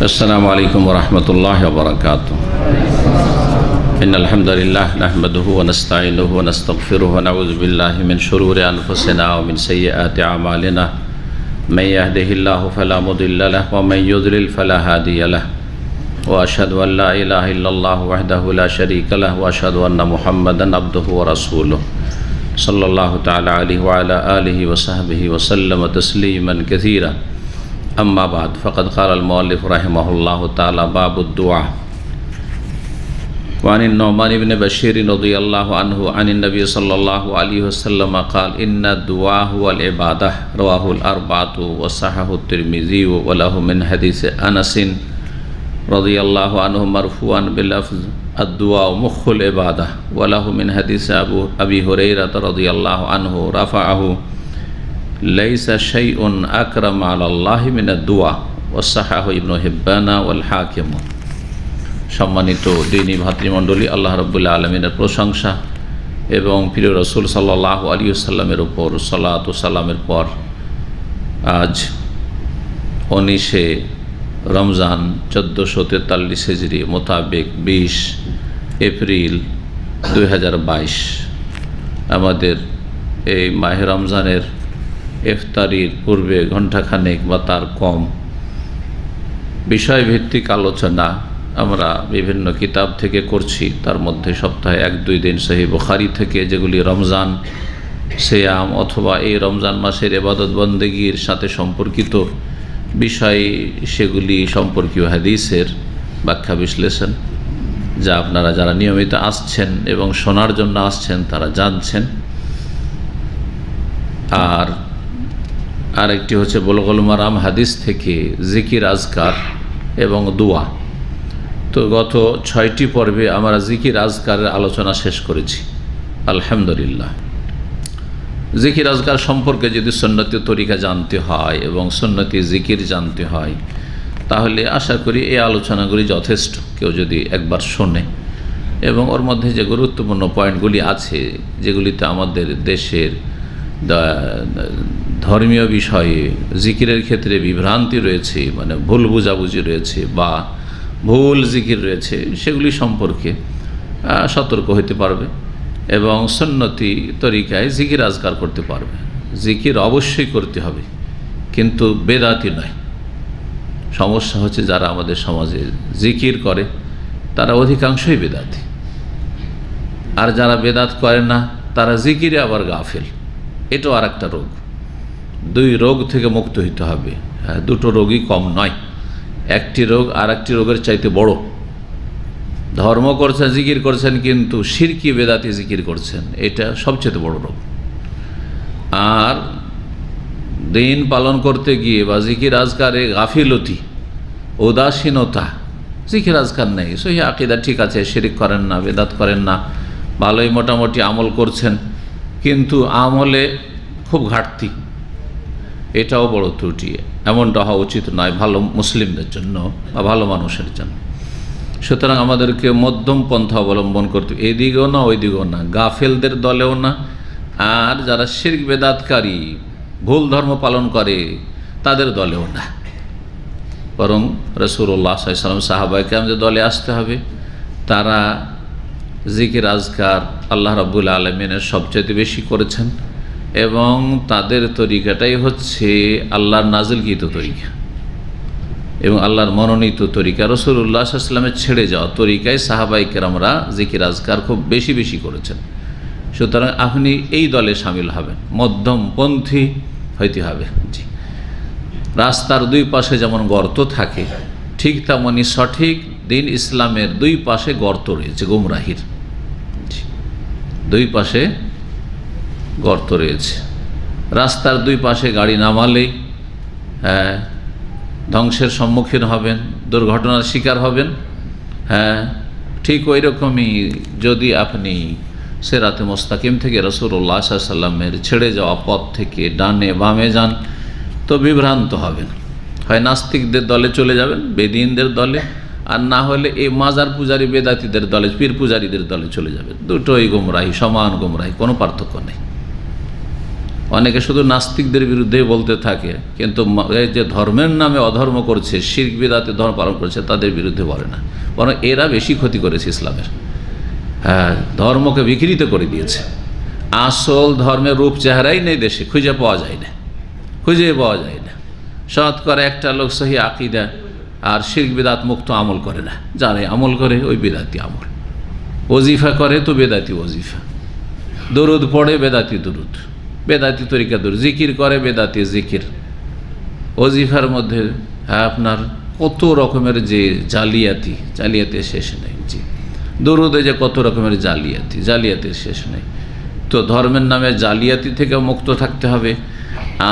अस्सलामु अलैकुम वरहमतुल्लाहि वबरकातुहू। इन्नल हम्दुलिल्लाह नहमदुहु व नस्तईनुहु व नस्तगफिरुहु व नऊज़ु बिल्लाहि मिन शुरूरि अनफुसिना व मिन सय्यिआति अमालिना। मन यहदिहिल्लाहु फला मुदिल्ल लहु व मन युद्लिल फला हादिय लहु। व अशहदु अन ला इलाहा इल्लल्लाहु वहदहु ला शरीका लहु व अशहदु अन्ना मुहम्मदन अब्दुहु व रसूलुहु सल्लल्लाहु तआला अलैहि व अला आलिहि व सहबिहि व सल्लम तस्लीमन कसीरा। अम्मा बाद फ़क़द क़ाल मुअल्लिफ़ रहिमहुल्लाहु तआला बाबुद्दुआ। व अन नुअमान इब्न बशीर रज़ियल्लाहु अन्हु अन नबी सल्लल्लाहु अलैहि वसल्लम क़ाल इन्ना दुआ हुवल इबादह रवाहुल अर्बाअतु व सहहु तिर्मिज़ी व लहु मिन हदीस अनस रज़ियल्लाहु अन्हु मरफ़ूअन बिलफ़्ज़ अद्दुआ मुख़्खुल इबादह व लहु मिन हदीस अबी हुरैरा रज़ियल्लाहु अन्हु रफ़अहु लैसा शैउन अकरम अलाल्लाहि मिनद्दुआ व सहाहु इब्नु हिब्बाना वल हाकिम। सम्मानित दीनी भातृमंडলী, আল্লাহ রাব্বুল আলামিনের প্রশংসা এবং প্রিয় রাসূল সাল্লাল্লাহু আলাইহি ওয়াসাল্লামের উপর সালাত ও সালামের পর আজ 19 রমজান 1443 হিজরি মোতাবেক 20 এপ্রিল 2022 আমাদের এই মাহে রমজানের ইফতারির পূর্বে ঘণ্টাখানেক বা তার কম বিষয়ভিত্তিক আলোচনা আমরা বিভিন্ন কিতাব থেকে করছি। তার মধ্যে সপ্তাহে 1-2 দিন সহিহ বুখারী থেকে, যেগুলি রমজান সিয়াম অথবা এই রমজান মাসের ইবাদত বন্দেগীর সাথে সম্পর্কিত বিষয়, সেগুলি সম্পর্কীয় হাদিসের ব্যাখ্যা বিশ্লেষণ, যা আপনারা যারা নিয়মিত আসছেন এবং শোনার জন্য আসছেন তারা জানছেন। আর আরেকটি হচ্ছে বুলুগুল মারাম হাদিস থেকে জিকির, আজকার এবং দোয়া। তো গত 6টি পর্বে আমরা জিকির আজকারের আলোচনা শেষ করেছি আলহামদুলিল্লাহ। জিকির আজকার সম্পর্কে যদি সুন্নতি তরিকা জানতে হয় এবং সুন্নতি জিকির জানতে হয়, তাহলে আশা করি এই আলোচনাগুলি যথেষ্ট। কেউ যদি একবার শোনে এবং ওর মধ্যে যে গুরুত্বপূর্ণ পয়েন্টগুলি আছে, যেগুলিতে আমাদের দেশের ধর্মীয় বিষয়ে জিকিরের ক্ষেত্রে বিভ্রান্তি রয়েছে, মানে ভুল বুঝাবুঝি রয়েছে বা ভুল জিকির রয়েছে, সেগুলি সম্পর্কে সতর্ক হতে পারবে এবং সুন্নতি তরিকায় জিকির আজকার করতে পারবে। জিকির অবশ্যই করতে হবে, কিন্তু বেদাতি নয়। সমস্যা হচ্ছে যারা আমাদের সমাজে জিকির করে তারা অধিকাংশই বেদাতি, আর যারা বেদাত করে না তারা জিকিরে আবার গাফেল। এটাও আর একটা রোগ। 2 রোগ থেকে মুক্ত হইতে হবে। হ্যাঁ, 2টো রোগই কম নয়। একটি রোগ আর একটি রোগের চাইতে বড়। ধর্ম করছেন, জিকির করছেন, কিন্তু শিরকি বেদাতি জিকির করছেন, এটা সবচেয়ে বড় রোগ। আর দিন পালন করতে গিয়ে বা জিকির আজকারে গাফিলতি, উদাসীনতা, জিকির আজকার নেই, সহি আকীদা ঠিক আছে, শিরক করেন না, বেদাত করেন না, ভালোই মোটামুটি আমল করছেন, কিন্তু আমলে খুব ঘাটতি, এটাও বড় ত্রুটি। এমনটা হওয়া উচিত নয় ভালো মুসলিমদের জন্য বা ভালো মানুষের জন্য। সুতরাং আমাদেরকে মধ্যম পন্থা অবলম্বন করতে, এদিকেও না ওইদিকেও না, গাফেলদের দলেও না, আর যারা শিরক বেদাতকারী ভুল ধর্ম পালন করে তাদের দলেও না। বরং রাসূলুল্লাহ সাল্লাল্লাহু আলাইহি ওয়াসাল্লাম সাহাবায়ে কেরামদের দলে আসতে হবে। তারা জিকির আজকার আল্লাহ রাব্বুল আলামিনের সবচেয়ে বেশি করেছেন এবং তাদের তরিকাটাই হচ্ছে আল্লাহর নাজিলকৃত তরিকা এবং আল্লাহর মনোনীত তরিকা। রাসূলুল্লাহ সাল্লাল্লাহু আলাইহি ওয়াসাল্লামের ছেড়ে যাওয়া তরিকায় সাহাবায়ে কেরামরা জিকির আজকার খুব বেশি বেশি করেছেন। সুতরাং আপনি এই দলে শামিল হবেন, মধ্যমপন্থী হইতে হবে। জি, রাস্তার 2 পাশে যেমন গর্ত থাকে, ঠিক তেমনি সঠিক দিন ইসলামের 2 পাশে গর্ত রয়েছে গুমরাহির। 2 পাশে গর্ত রয়েছে। রাস্তার 2 পাশে গাড়ি নামালেই ধ্বংসের সম্মুখীন হবেন, দুর্ঘটনার শিকার হবেন। হ্যাঁ, ঠিক ওই রকমই যদি আপনি সিরাতে মুস্তাকিম থেকে রাসূলুল্লাহ সাল্লাল্লাহু আলাইহি ওয়াসাল্লামের ছেড়ে যাওয়া পথ থেকে ডানে বামে যান, তো বিভ্রান্ত হবেন। হয় নাস্তিকদের দলে চলে যাবেন, বেদিনদের দলে, আর না হলে এই মাজার পূজারী বেদাতিদের দলে, পীর পূজারীদের দলে চলে যাবেন। দুটোই গুমরাহি, সমান গুমরাহি, কোনো পার্থক্য নেই। অনেকে শুধু নাস্তিকদের বিরুদ্ধে বলতে থাকে, কিন্তু এই যে ধর্মের নামে অধর্ম করছে, শিরক বিদআতে ধর্ম পালন করছে, তাদের বিরুদ্ধে বলে না, বরং এরা বেশি ক্ষতি করেছে ইসলামের। হ্যাঁ, ধর্মকে বিকৃত করে দিয়েছে। আসল ধর্মের রূপ চেহারাই নেই দেশে, খুঁজে পাওয়া যায় না। শতকরা একটা লোক সহি আকীদা আর শিরক বিদআত মুক্ত আমল করে না। যারা আমল করে ওই বিদআতি আমল, ওজিফা করে তো বেদাতি ওজিফা, দরুদ পড়ে বেদাতি দরুদ, বেদাতি তরিকা দরুদ, জিকির করে বেদাতি জিকির, ওজিফার মধ্যে আপনার কত রকমের যে জালিয়াতি শেষ নেই। জি, দরুদে যে কত রকমের জালিয়াতির শেষ নেই। তো ধর্মের নামে জালিয়াতি থেকে মুক্ত থাকতে হবে।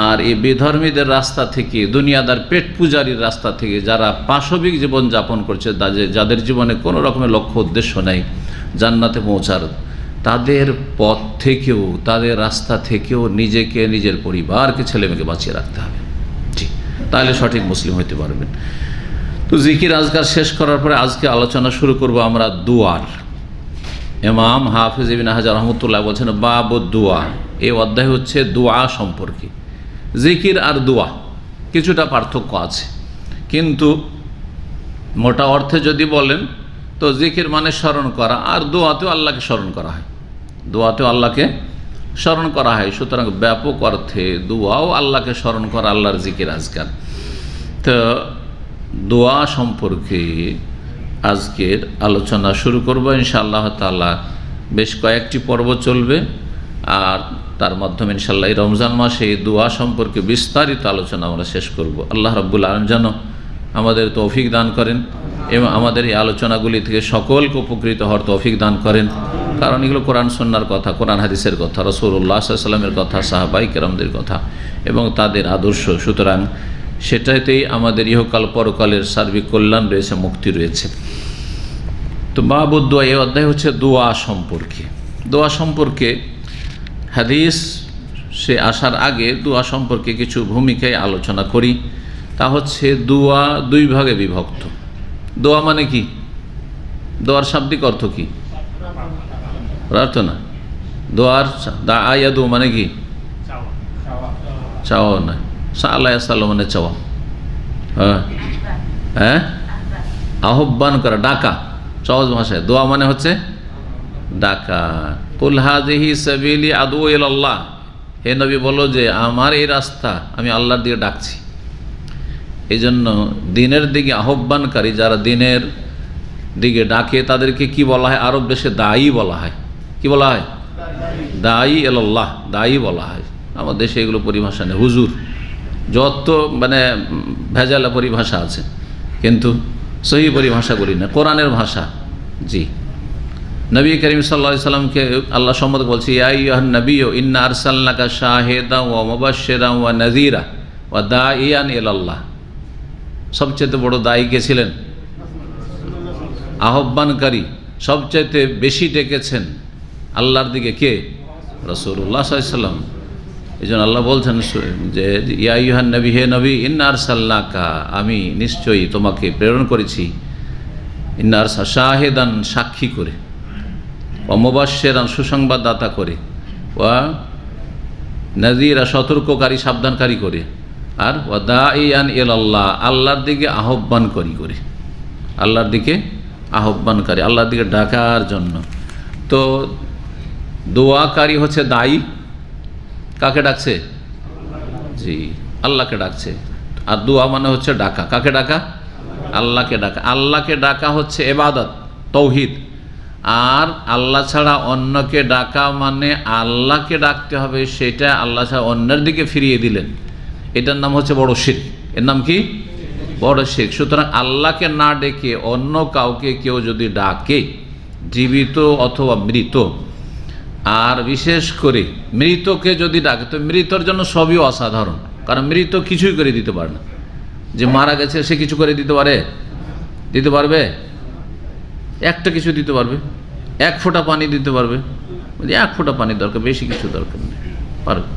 আর এই বেধর্মীদের রাস্তা থেকে, দুনিয়াদার পেট পূজারীর রাস্তা থেকে যারা পাশবিক জীবন যাপন করছে, যাদের জীবনে কোনো রকমের লক্ষ্য উদ্দেশ্য নেই জান্নাতে পৌঁছার, তাদের পথ থেকেও, তাদের রাস্তা থেকেও নিজেকে, নিজের পরিবারকে, ছেলেমেয়েকে বাঁচিয়ে রাখতে হবে। জি, তাহলে সঠিক মুসলিম হতে পারবেন। তো জিকির আজকার শেষ করার পরে আজকে আলোচনা শুরু করব আমরা দুয়ার। ইমাম হাফিজ ইবনে হাজার রহমতুল্লাহ বলছেন বাবুদ দুয়া। এই অধ্যায় হচ্ছে দোয়া সম্পর্কে। জিকির আর দোয়া কিছুটা পার্থক্য আছে, কিন্তু মোটা অর্থে যদি বলেন তো জিকির মানে স্মরণ করা, আর দোয়াতেও আল্লাহকে স্মরণ করা হয়। সুতরাং ব্যাপক অর্থে দোয়াও আল্লাহকে স্মরণ করা, আল্লাহর জিকির আজকার। তো দোয়া সম্পর্কে আজকের আলোচনা শুরু করব ইনশাআল্লাহ তাআলা। বেশ কয়েকটি পর্ব চলবে, আর তার মাধ্যমে ইনশাআল্লাহ এই রমজান মাসে এই দোয়া সম্পর্কে বিস্তারিত আলোচনা আমরা শেষ করব। আল্লাহ রাব্বুল আলামিন যেন আমাদের তৌফিক দান করেন এবং আমাদের এই আলোচনাগুলি থেকে সকলকে উপকৃত হওয়ার তৌফিক দান করেন। কারণ এগুলো কোরআন সুন্নাহর কথা, কোরআন হাদিসের কথা, রাসূলুল্লাহ সাল্লাল্লাহু আলাইহি ওয়াসাল্লামের কথা, সাহাবায়ে কেরামদের কথা এবং তাদের আদর্শ। সুতরাং সেটাতেই আমাদের ইহকাল পরকালের সার্বিক কল্যাণ রয়েছে, মুক্তি রয়েছে। তো বাবুদ দোয়া, এই অধ্যায় হচ্ছে দোয়া সম্পর্কে হাদিস সে আসার আগে দোয়া সম্পর্কে কিছু ভূমিকায় আলোচনা করি। তা হচ্ছে দোয়া দুই ভাগে বিভক্ত। দোয়া মানে কি? দোয়ার শাব্দিক অর্থ কি? প্রার্থনা। দোয়ার দাআয়াদু মানে কি? চাওয়া না। সাআলা ইয়াসালু মানে চাওয়া। হ্যাঁ, আহ্বান করা, ডাকা। সহজ ভাষায় দোয়া মানে হচ্ছে ডাকা। কুল হাযিহি সাবিলি আদউ ইলাল্লাহ, হে নবী বলো যে আমার এই রাস্তা, আমি আল্লাহর দিকে ডাকছি। এই জন্য দিনের দিকে আহ্বানকারী, যারা দিনের দিকে ডাকে, তাদেরকে কি বলা হয়? আরব দেশে দায়ী বলা হয়। কি বলা হয়? দায়ী ইলাল্লাহ, দায়ী বলা হয়। আমার দেশে এগুলো পরিভাষা নেই, হুজুর, যত মানে ভেজালা পরিভাষা আছে, কিন্তু সহি পরিভাষাগুলি না, কোরআনের ভাষা। জি, নবী করিম সাল্লাল্লাহু আলাইহি সাল্লামকে আল্লাহ সম্বোধন বলছে, ইয়া আইয়ুহান নাবিয়্যু ইন্না আরসালনাকা শাহিদান ওয়া মুবাশশিরান ওয়া নাযীরা ওয়া দাঈয়ান ইলাল্লাহ। সবচেয়ে বড় দায়ী কে ছিলেন? আহ্বানকারী। সবচেয়ে বেশি ডেকেছেন আল্লাহর দিকে কে? রাসূলুল্লাহ সাল্লাল্লাহু আলাইহি সাল্লাম। এই জন্য আল্লাহ বলছেন যে ইয়া আইয়ুহান নবী, হে নবী, ইন্না আরসালনাকা, আমি নিশ্চয়ই তোমাকে প্রেরণ করেছি, ইন্না আরসা শাহিদান, সাক্ষী করে, ওয়া মুবাশশিরান, সুসংবাদদাতা করে, ওয়া নাযীরা, সতর্ককারী, সাবধানকারী করে, আর ওয়া দাঈয়ান ইলাল্লাহ, আল্লাহর দিকে আহ্বানকারী করে, আল্লাহর দিকে আহ্বানকারী, আল্লাহর দিকে ডাকার জন্য। তো দোয়াকারী হচ্ছে দায়ী। কাকে ডাকছে? জি, আল্লাহকে ডাকছে। আর দোয়া মানে হচ্ছে ডাকা। কাকে ডাকা? আল্লাহকে ডাকা। আল্লাহকে ডাকা হচ্ছে ইবাদত, তৌহিদ। আর আল্লাহ ছাড়া অন্যকে ডাকা মানে আল্লাহকে ডাকতে হবে, সেটা আল্লাহ ছাড়া অন্যের দিকে ফিরিয়ে দিলেন, এটার নাম হচ্ছে বড় শিরক। এর নাম কি? বড় শিরক। সুতরাং আল্লাহকে না ডেকে অন্য কাউকে কেউ যদি ডাকে, জীবিত অথবা মৃত, আর বিশেষ করে মৃতকে যদি ডাকে, তো মৃতর জন্য সবই অসাধারণ। কারণ মৃত কিছুই করে দিতে পারে না। যে মারা গেছে সে কিছু করে দিতে পারবে? একটা কিছু দিতে পারবে, এক ফোঁটা পানি দিতে পারবে। এক ফোঁটা পানি দরকার, বেশি কিছু দরকার নেই।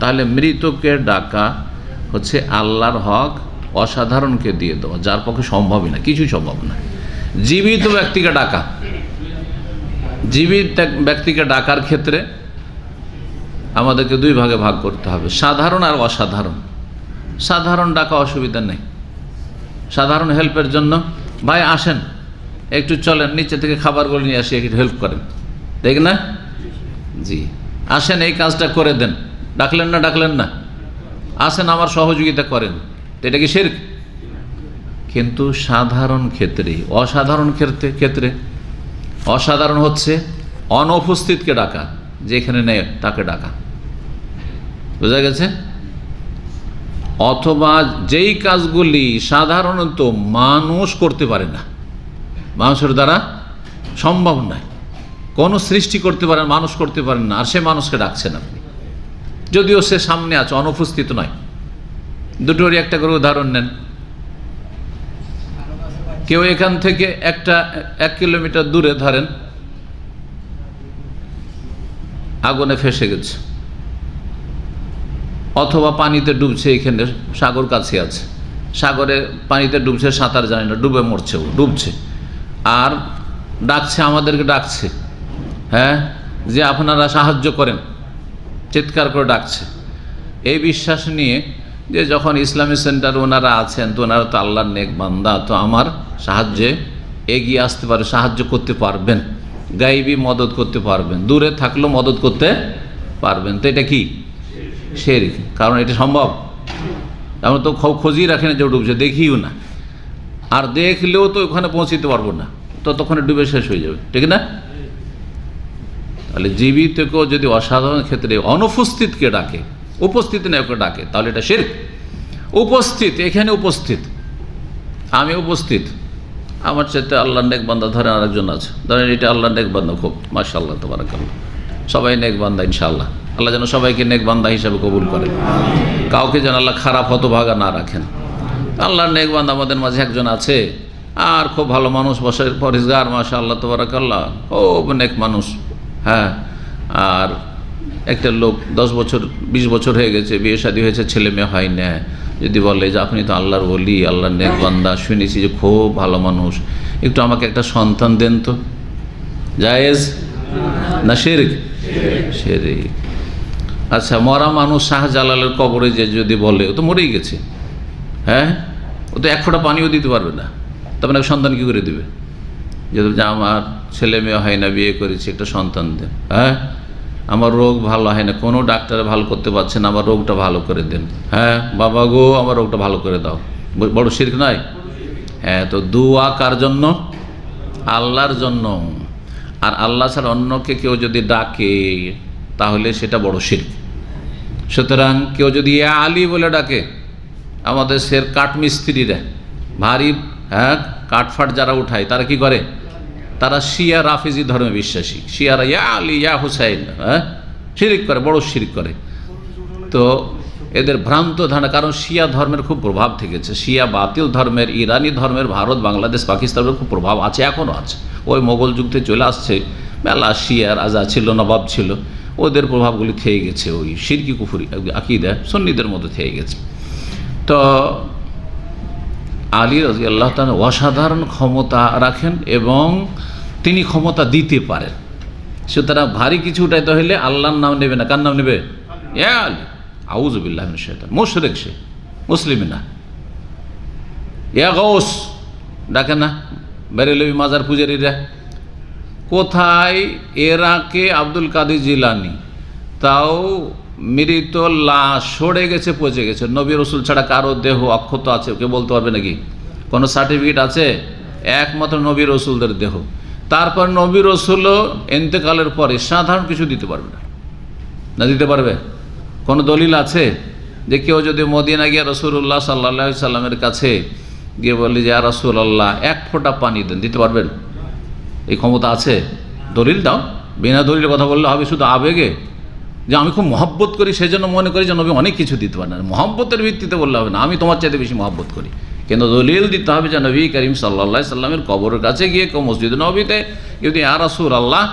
তাহলে মৃতকে ডাকা হচ্ছে আল্লাহর হক অসাধারণকে দিয়ে দেওয়া, যার পক্ষে সম্ভবই না, কিছুই সম্ভব না। জীবিত ব্যক্তিকে ডাকা, জীবিত ব্যক্তিকে ডাকার ক্ষেত্রে আমাদেরকে দুই ভাগে ভাগ করতে হবে, সাধারণ আর অসাধারণ। সাধারণ ডাকা অসুবিধা নেই, সাধারণ হেল্পের জন্য ভাই আসেন একটু চলেন নিচে থেকে খাবারগুলো নিয়ে আসি, একটু হেল্প করেন, ঠিক না? জি, আসেন এই কাজটা করে দেন, ডাকলেন না ডাকলেন না, আসেন আমার সহযোগিতা করেন, তো এটা কি শিরক? কিন্তু সাধারণ ক্ষেত্রে, অসাধারণ ক্ষেত্রে অসাধারণ হচ্ছে অনুপস্থিতকে ডাকা, যেখানে নেই তাকে ডাকা, বোঝা গেছে? অথবা যেই কাজগুলি সাধারণত মানুষ করতে পারে না, মানুষের দ্বারা সম্ভব নয়, কোনো সৃষ্টি করতে পারেন মানুষ করতে পারেন না, আর সে মানুষকে ডাকছেন আপনি, যদিও সে সামনে আছে, অনুপস্থিত নয়। দুটোরই একটা করে উদাহরণ নেন। কেউ এখান থেকে 1 কিলোমিটার দূরে ধরেন আগুনে ফেসে গেছে, অথবা পানিতে ডুবছে, এখানে সাগর কাছে আছে, সাগরে পানিতে ডুবছে, সাঁতার জানে না, ডুবে মরছে, ডুবছে, আর ডাকছে, আমাদেরকে ডাকছে, হ্যাঁ, যে আপনারা সাহায্য করেন, চিৎকার করে ডাকছে, এই বিশ্বাস নিয়ে যে যখন ইসলামী সেন্টার ওনারা আছেন, তো ওনারা তো আল্লাহর নেক বান্দা, তো আমার সাহায্যে এগিয়ে আসতে পারে, সাহায্য করতে পারবেন, গায়েবী মদত করতে পারবেন, দূরে থাকলেও মদত করতে পারবেন, তো এটা কি শিরক? কারণ এটা সম্ভব? আমরা তো খোঁজই রাখি না যে ডুবছে, দেখিও না, আর দেখলেও তো ওখানে পৌঁছতে পারবো না, তো তখন ডুবে শেষ হয়ে যাবে, ঠিক না? তাহলে জীবিতকেও যদি অসাধারণ ক্ষেত্রে অনুপস্থিতকে ডাকে, উপস্থিত না ওকে ডাকে, তাহলে এটা শিরক। উপস্থিত, এখানে উপস্থিত, আমি উপস্থিত, আমার চাইতে আল্লাহর নেক বান্দা ধরেন আরেকজন আছে, ধরেন এটা আল্লাহর নেক বান্দা, খুব মাশাআল্লাহ তাবারাকাল্লাহ, সবাই নেক বান্দা, ইনশাআল্লাহ আল্লাহ যেন সবাইকে নেক বান্দা হিসাবে কবুল করেন, কাউকে যেন আল্লাহ খারাপ হতভাগা না রাখেন। আল্লাহর নেক বান্দা আমাদের মাঝে একজন আছে, আর খুব ভালো মানুষ, বসে পরিষ্কার, মাশাআল্লাহ তাবারাকাল্লাহ, খুব নেক মানুষ, হ্যাঁ, আর একটা লোক 10 বছর 20 বছর হয়ে গেছে, বিয়ে শাদী হয়েছে, ছেলে মেয়ে হয় না, যদি বলে যে আপনি তো আল্লাহর ওলি, আল্লাহর নেক বান্দা, শুনেছি যে খুব ভালো মানুষ, একটু আমাকে একটা সন্তান দেন তো, জায়েজ না শিরক? শিরক। আচ্ছা, মরা মানুষ শাহজালালের কবরে যে যদি বলে, ও তো মরেই গেছে, হ্যাঁ, ও তো 1 ফোঁটা পানিও দিতে পারবে না, তখন এক সন্তান কী করে দেবে? যদি আমার ছেলে মেয়ে হয় না, বিয়ে করেছি, একটা সন্তান দেন, হ্যাঁ, আমার রোগ ভালো হয় না, কোনো ডাক্তার ভালো করতে পারছে না, আমার রোগটা ভালো করে দেন, হ্যাঁ বাবা গো আমার রোগটা ভালো করে দাও, বড় শিরক নয়? হ্যাঁ, তো দুয়া কার জন্য? আল্লাহর জন্য। আর আল্লাহ ছাড়া অন্যকে কেউ যদি ডাকে তাহলে সেটা বড় শিরক। সুতরাং কেউ যদি ইয়া আলী বলে ডাকে, আমাদের কাঠ মিস্ত্রিরা ভারী, হ্যাঁ, কাঠফাট যারা উঠায়, তারা কি করে? তারা শিয়া রাফিজি ধর্মে বিশ্বাসী, শিয়ারা ইয়া আলী ইয়া হুসাইন, হ্যাঁ, শিরিক করে, বড় শিরিক করে। তো এদের ভ্রান্ত ধারণা, কারণ শিয়া ধর্মের খুব প্রভাব থেকেছে, শিয়া বাতিল ধর্মের, ইরানি ধর্মের ভারত, বাংলাদেশ, পাকিস্তানের খুব প্রভাব আছে, এখনও আছে, ওই মোগল যুগ থেকে চলে আসছে, মেলা শিয়া রাজা ছিল, নবাব ছিল, ওদের প্রভাবগুলি থেকে গেছে, ওই শিরকি কুফরি আকীদা সুন্নিদের মধ্যে থেকে গেছে। তো আলী রাদিয়াল্লাহু তাআলা অসাধারণ ক্ষমতা রাখেন এবং তিনি ক্ষমতা দিতে পারেন, সুতরাং ভারী কিছু উঠাইতে হইলে আল্লাহর নাম নেবে না, কার নাম নেবে? ইয়া আলী, আউযু বিল্লাহি মিনাশ শাইতানির, মুশরিক সে, মুসলিম না। ইয়া গাউস ডাকে না বেরেলভি মাজার পূজারীরা। কোথায়? এরাকে আব্দুল কাদের জিলানী, তাও মৃত লাশ সরে গেছে, পচে গেছে, নবী রসুল ছাড়া কারো দেহ অক্ষত আছে ওকে বলতে পারবে নাকি? কোনো সার্টিফিকেট আছে? একমাত্র নবী রসুলদের দেহ। তারপর নবী রসুলও ইন্তেকালের পরে সাধারণ কিছু দিতে পারবে না, না দিতে পারবে? কোনো দলিল আছে যে কেউ যদি মদিনা গিয়ে রাসূলুল্লাহ সাল্লাল্লাহু আলাইহি সাল্লামের কাছে গিয়ে বলি যে ইয়া রাসূলুল্লাহ 1 ফোঁটা পানি দেন, দিতে পারবেন? এই ক্ষমতা আছে? দলিল দাও। বিনা দলিলের কথা বললে হবে শুধু আবেগে, যে আমি খুব মহব্বত করি সেজন্য মনে করি যে নবী অনেক কিছু দিতে পারেন। মহব্বতের ভিত্তিতে বললে হবে না আমি তোমার চাইতে বেশি মহব্বত করি, কিন্তু দলিল দিতে হবে যে নবী করিম সাল্লাল্লাহু আলাইহি সাল্লামের কবরের কাছে গিয়ে কেউ মসজিদ নবীতে যদি ইয়া রাসূলুল্লাহ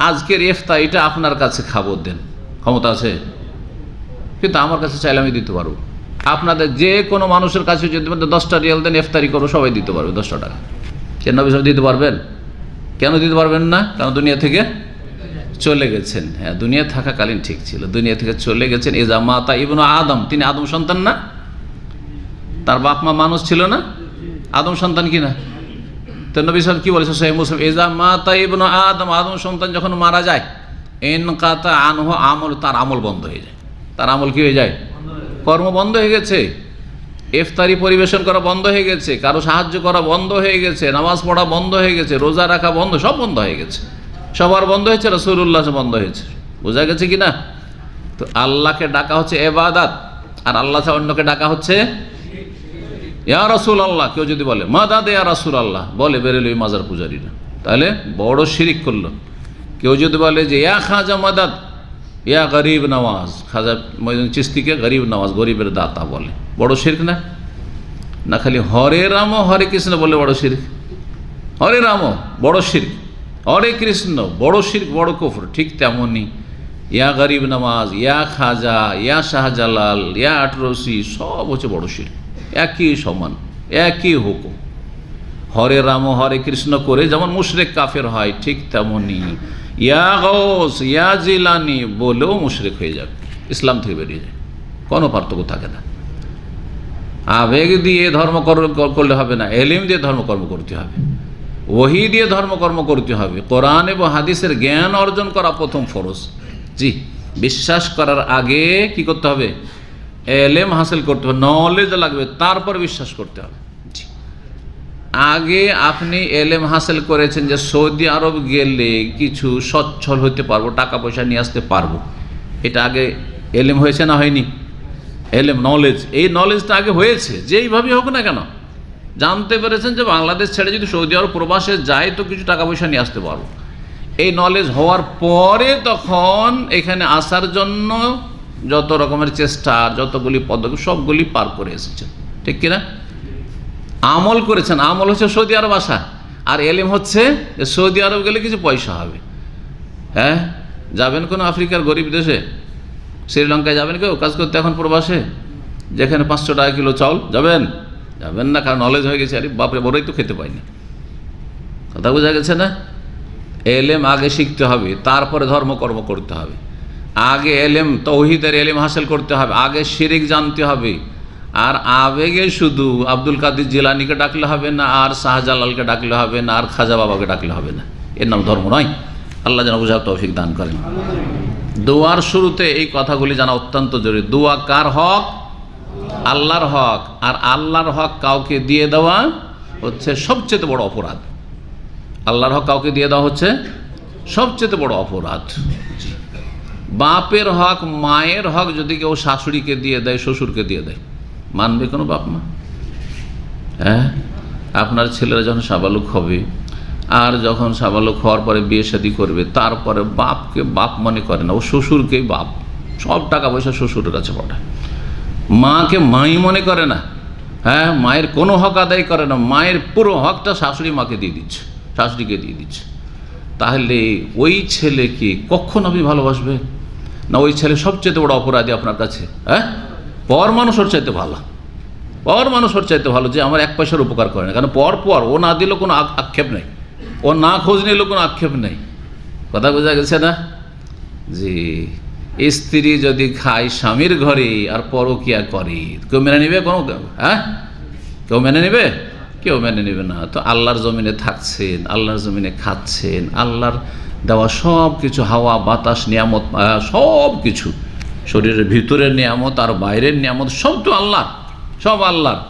আজকের ইফতারিটা আপনার কাছে খাবো দেন, ক্ষমতা আছে? কিন্তু আমার কাছে চাইলে আমি দিতে পারবো। আপনাদের যে কোনো মানুষের কাছে যদি 10টা রিয়াল দেন ইফতারি করো, সবাই দিতে পারবে 10টা টাকা। কেন নবী সাহেব দিতে পারবেন? কেন দিতে পারবেন না? কারণ দুনিয়া থেকে চলে গেছেন। হ্যাঁ, দুনিয়া থাকাকালীন ঠিক ছিল, দুনিয়া থেকে চলে গেছেন। ইজা মাতা ইবনু আদম, তিনি আদম সন্তান না? তার বাপ মা মানুষ ছিল না? আদম সন্তান কি না? তো নবী সাহেব কি বলেছে সহিহ মুসলিম, ইজা মাতা ইবনু আদম, আদম সন্তান যখন মারা যায়, ইনকাতা আনহু আমল, তার আমল বন্ধ হয়ে যায়। তার আমল কি হয়ে যায়? কর্ম বন্ধ হয়ে গেছে, ইফতারি পরিবেশন করা বন্ধ হয়ে গেছে, কারো সাহায্য করা বন্ধ হয়ে গেছে, নামাজ পড়া বন্ধ হয়ে গেছে, রোজা রাখা বন্ধ, সব বন্ধ হয়ে গেছে। সবার বন্ধ হয়েছে, রাসূলুল্লাহ বন্ধ হয়েছে। বোঝা গেছে কি না? তো আল্লাহকে ডাকা হচ্ছে ইবাদত, আর আল্লাহ ছাড়া অন্যকে ডাকা হচ্ছে ইয়া রাসূলুল্লাহ। কেউ যদি বলে মাদাদ ইয়া রাসূলুল্লাহ, বলে বেরেল ওই মাজার পূজারীরা, তাহলে বড় শিরিক করলো। কেউ যদি বলে যে ইয়া খাজা মাদাদ ইয়া গরিব নওয়াজ, খাজা মঈনুদ্দিন চিশতিকে গরিব নওয়াজ, গরিবের দাতা বলে, বড় শিরক না? না খালি হরে রাম হরে কৃষ্ণ বলে বড় শিরক? হরে রাম বড় শিরক, হরে কৃষ্ণ বড় শিরক, বড় কুফর। ঠিক তেমনই ইয়া গরিব নওয়াজ, ইয়া খাজা, ইয়া শাহজালাল, ইয়া আটরসি, সব হচ্ছে বড় শিরক। একই সমান, একই হুকুম। হরে রাম হরে কৃষ্ণ করে যেমন মুশরিক কাফের হয়, ঠিক তেমনই ইয়া গৌস ইয়া জিলানি বলেও মুশরিক হয়ে যাবে, ইসলাম থেকে বেরিয়ে যায়, কোনো পার্থক্য থাকে না। আবেগ দিয়ে ধর্মকর্ম করলে হবে না, এলিম দিয়ে ধর্মকর্ম করতে হবে, ওহী দিয়ে ধর্মকর্ম করতে হবে। কোরআন এবং হাদিসের জ্ঞান অর্জন করা প্রথম ফরজ। জি, বিশ্বাস করার আগে কি করতে হবে? এলেম হাসিল করতে হবে, নলেজ লাগবে, তারপর বিশ্বাস করতে হবে। জি, আগে আপনি এলেম হাসিল করেছেন যে সৌদি আরব গেলে কিছু সচ্ছল হতে পারবো, টাকা পয়সা নিয়ে আসতে পারবো, এটা আগে এলেম হয়েছে না হয়নি? এলেম, নলেজ, এই নলেজটা আগে হয়েছে, যেইভাবেই হোক না কেন। জানতে পেরেছেন যে বাংলাদেশ ছেড়ে যদি সৌদি আরব প্রবাসে যায় তো কিছু টাকা পয়সা নিয়ে আসতে পারবো। এই নলেজ হওয়ার পরে তখন এখানে আসার জন্য যত রকমের চেষ্টা, যতগুলি পদক্ষেপ, সবগুলি পার করে এসেছেন, ঠিক কিনা? আমল করেছেন, আমল হচ্ছে সৌদি আরব আসা, আর এলেম হচ্ছে যে সৌদি আরব গেলে কিছু পয়সা হবে। হ্যাঁ, যাবেন কোনো আফ্রিকার গরিব দেশে, শ্রীলঙ্কায় যাবেন কেউ কাজ করতে এখন প্রবাসে, যেখানে 500 টাকা কিলো চাউল, যাবেন? যাবেন না, কারণ নলেজ হয়ে গেছে, আরে বাপরে বড়ই তো খেতে পাইনি। কথা বোঝা গেছে না? এলেম আগে শিখতে হবে, তারপরে ধর্মকর্ম করতে হবে। আগে এলেম, তৌহিদের এলেম হাসিল করতে হবে, আগে শিরিক জানতে হবে। আর আবেগে শুধু আব্দুল কাদের জিলানিকে ডাকলে হবে না, আর শাহজালালকে ডাকলে হবে না, আর খাজা বাবাকে ডাকলে হবে না, এর নাম ধর্ম নয়। আল্লাহ যেন বুঝার তৌফিক দান করেন। দোয়ার শুরুতে এই কথাগুলি জানা অত্যন্ত জরুরি। দোয়া কার হক? আল্লাহর হক। আর আল্লাহর হক কাউকে দিয়ে দেওয়া হচ্ছে সবচেয়ে বড় অপরাধ। আল্লাহর হক কাউকে দিয়ে দেওয়া হচ্ছে সবচেয়ে বড় অপরাধ। বাপের হক, মায়ের হক যদি কেউ শাশুড়িকে দিয়ে দেয়, শ্বশুরকে দিয়ে দেয়, মানবে কোনো বাপ মা? হ্যাঁ, আপনার ছেলেরা যখন সাবালক হবে, আর যখন সাবালক হওয়ার পরে বিয়ে শাদী করবে, তারপরে বাপকে বাপ মনে করে না, ও শ্বশুরকেই বাপ, সব টাকা পয়সা শ্বশুরের কাছে পাঠায়। মাকে মাই মনে করে না, হ্যাঁ, মায়ের কোনো হক আদায় করে না, মায়ের পুরো হকটা শাশুড়ি মাকে দিয়ে দিচ্ছে, শাশুড়িকে দিয়ে দিচ্ছে। তাহলে ওই ছেলেকে কখন আপনি ভালোবাসবে না? ওই ছেলে সবচেয়ে বড় অপরাধী আপনার কাছে। হ্যাঁ, পর মানুষ ওর চাইতে ভালো, পর মানুষ ওর চাইতে ভালো, যে আমার এক পয়সার উপকার করে না। কারণ পর ও না দিলেও কোনো আক্ষেপ নেই, ও না খোঁজ নিলেও কোনো আক্ষেপ নেই। কথা বোঝা গেছে না? জি, স্ত্রী যদি খায় স্বামীর ঘরে আর পরকিয়া করে, কেউ মেনে নেবে? কোনো, হ্যাঁ, কেউ মেনে নেবে? কেউ মেনে নেবে না। তো আল্লাহর জমিনে থাকছেন, আল্লাহর জমিনে খাচ্ছেন, আল্লাহর দেওয়া সব কিছু, হাওয়া বাতাস নিয়ামত, সব কিছু, শরীরের ভিতরের নিয়ামত আর বাইরের নিয়ামত, সব তো আল্লাহর, সব আল্লাহর।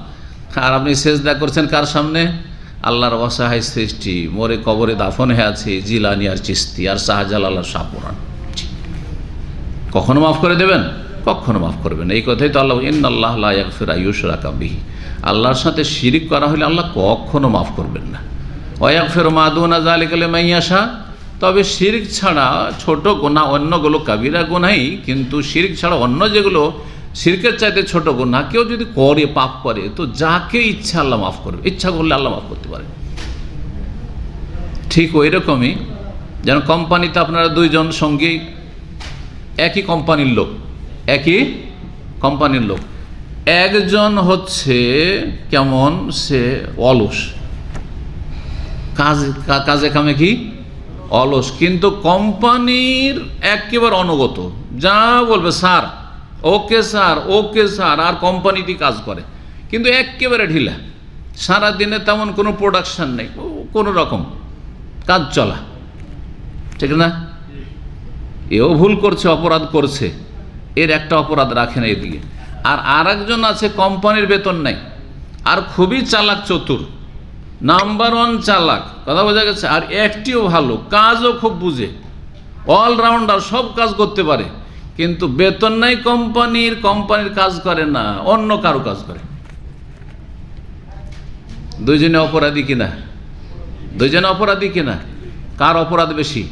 আর আপনি সেজদা করছেন কার সামনে? আল্লাহর অসহায় সৃষ্টি, মরে কবরে দাফন হয়ে আছে জিলানি আর চিশতি আর শাহজালাল আর শাহপুরান। কখনো মাফ করে দেবেন? কখনো মাফ করবেন। এই কথাই তো আল্লাহ, ইন্নাল্লাহ লা ইয়াগফিরু আন ইউশরাকা বিহি, আল্লাহর সাথে শিরিক করা হলে আল্লাহ কখনো মাফ করবেন না। ওয়া ইয়াগফিরু মা দুনা যালিকা লিমান ইয়াশা, তবে শিরিক ছাড়া ছোট গুনাহ, অন্যগুলো কাবিরা গুনাহই, কিন্তু শিরিক ছাড়া অন্য যেগুলো শিরকের চাইতে ছোট গুনাহ কেউ যদি করে, পাপ করে, তো যাকে ইচ্ছা আল্লাহ মাফ করবে, ইচ্ছা করলে আল্লাহ মাফ করতে পারে। ঠিক ওই রকমই যেন কোম্পানিতে আপনারা দুইজন সঙ্গী, একই কোম্পানির লোক, একই কোম্পানির লোক, একজন হচ্ছে কেমন, সে অলস, কাজে কামে কি অলস। কিন্তু কোম্পানির একেবারে অনুগত, যা বলবে sir, okay sir, okay sir, আর কোম্পানিতে কাজ করে, কিন্তু একেবারে ঢিলা, সারাদিনে তেমন কোনো প্রোডাকশান নেই, কোনো রকম কাজ চলা, ঠিক না? এও ভুল করছে, অপরাধ করছে, এর একটা অপরাধ রাখে না এদিকে। আর একজন আছে কোম্পানির বেতন নাই, আর খুবই চালাক চতুর, নাম্বার ওয়ান চালাক, কথা বোঝা গেছে, আর একটিও ভালো, কাজও খুব বুঝে, অলরাউন্ডার, সব কাজ করতে পারে, কিন্তু বেতন নাই কোম্পানির কাজ করে না, অন্য কারো কাজ করে। দুইজনে অপরাধী কিনা? দুইজনে অপরাধী কিনা? কার অপরাধ বেশি?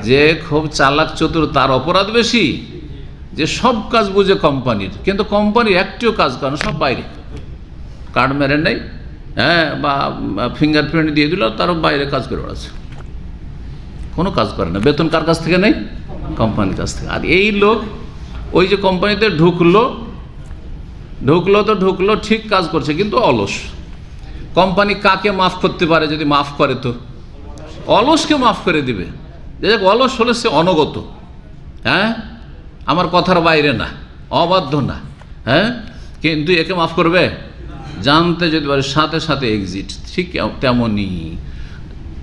যে খুব চালাক চতুর তার অপরাধ বেশি, যে সব কাজ বুঝে কোম্পানির, কিন্তু কোম্পানির একটিও কাজ করে না, সব বাইরে, কার্ড মেরে নেই, হ্যাঁ, বা ফিঙ্গারপ্রিন্ট দিয়ে দিল, তারও বাইরে কাজ করে বেড়াচ্ছে, কোনো কাজ করে না। বেতন কার কাছ থেকে নেই? কোম্পানির কাছ থেকে। আর এই লোক ওই যে কোম্পানিতে ঢুকলো তো ঢুকলো, ঠিক কাজ করছে, কিন্তু অলস। কোম্পানি কাকে মাফ করতে পারে? যদি মাফ করে তো অলসকে মাফ করে দিবে। যে অলস হলে সে অনগত, হ্যাঁ, আমার কথার বাইরে না, অবাধ্য না, হ্যাঁ, কিন্তু একে মাফ করবে? জানতে যদি পারে সাথে সাথে এক্সিট। ঠিক তেমনই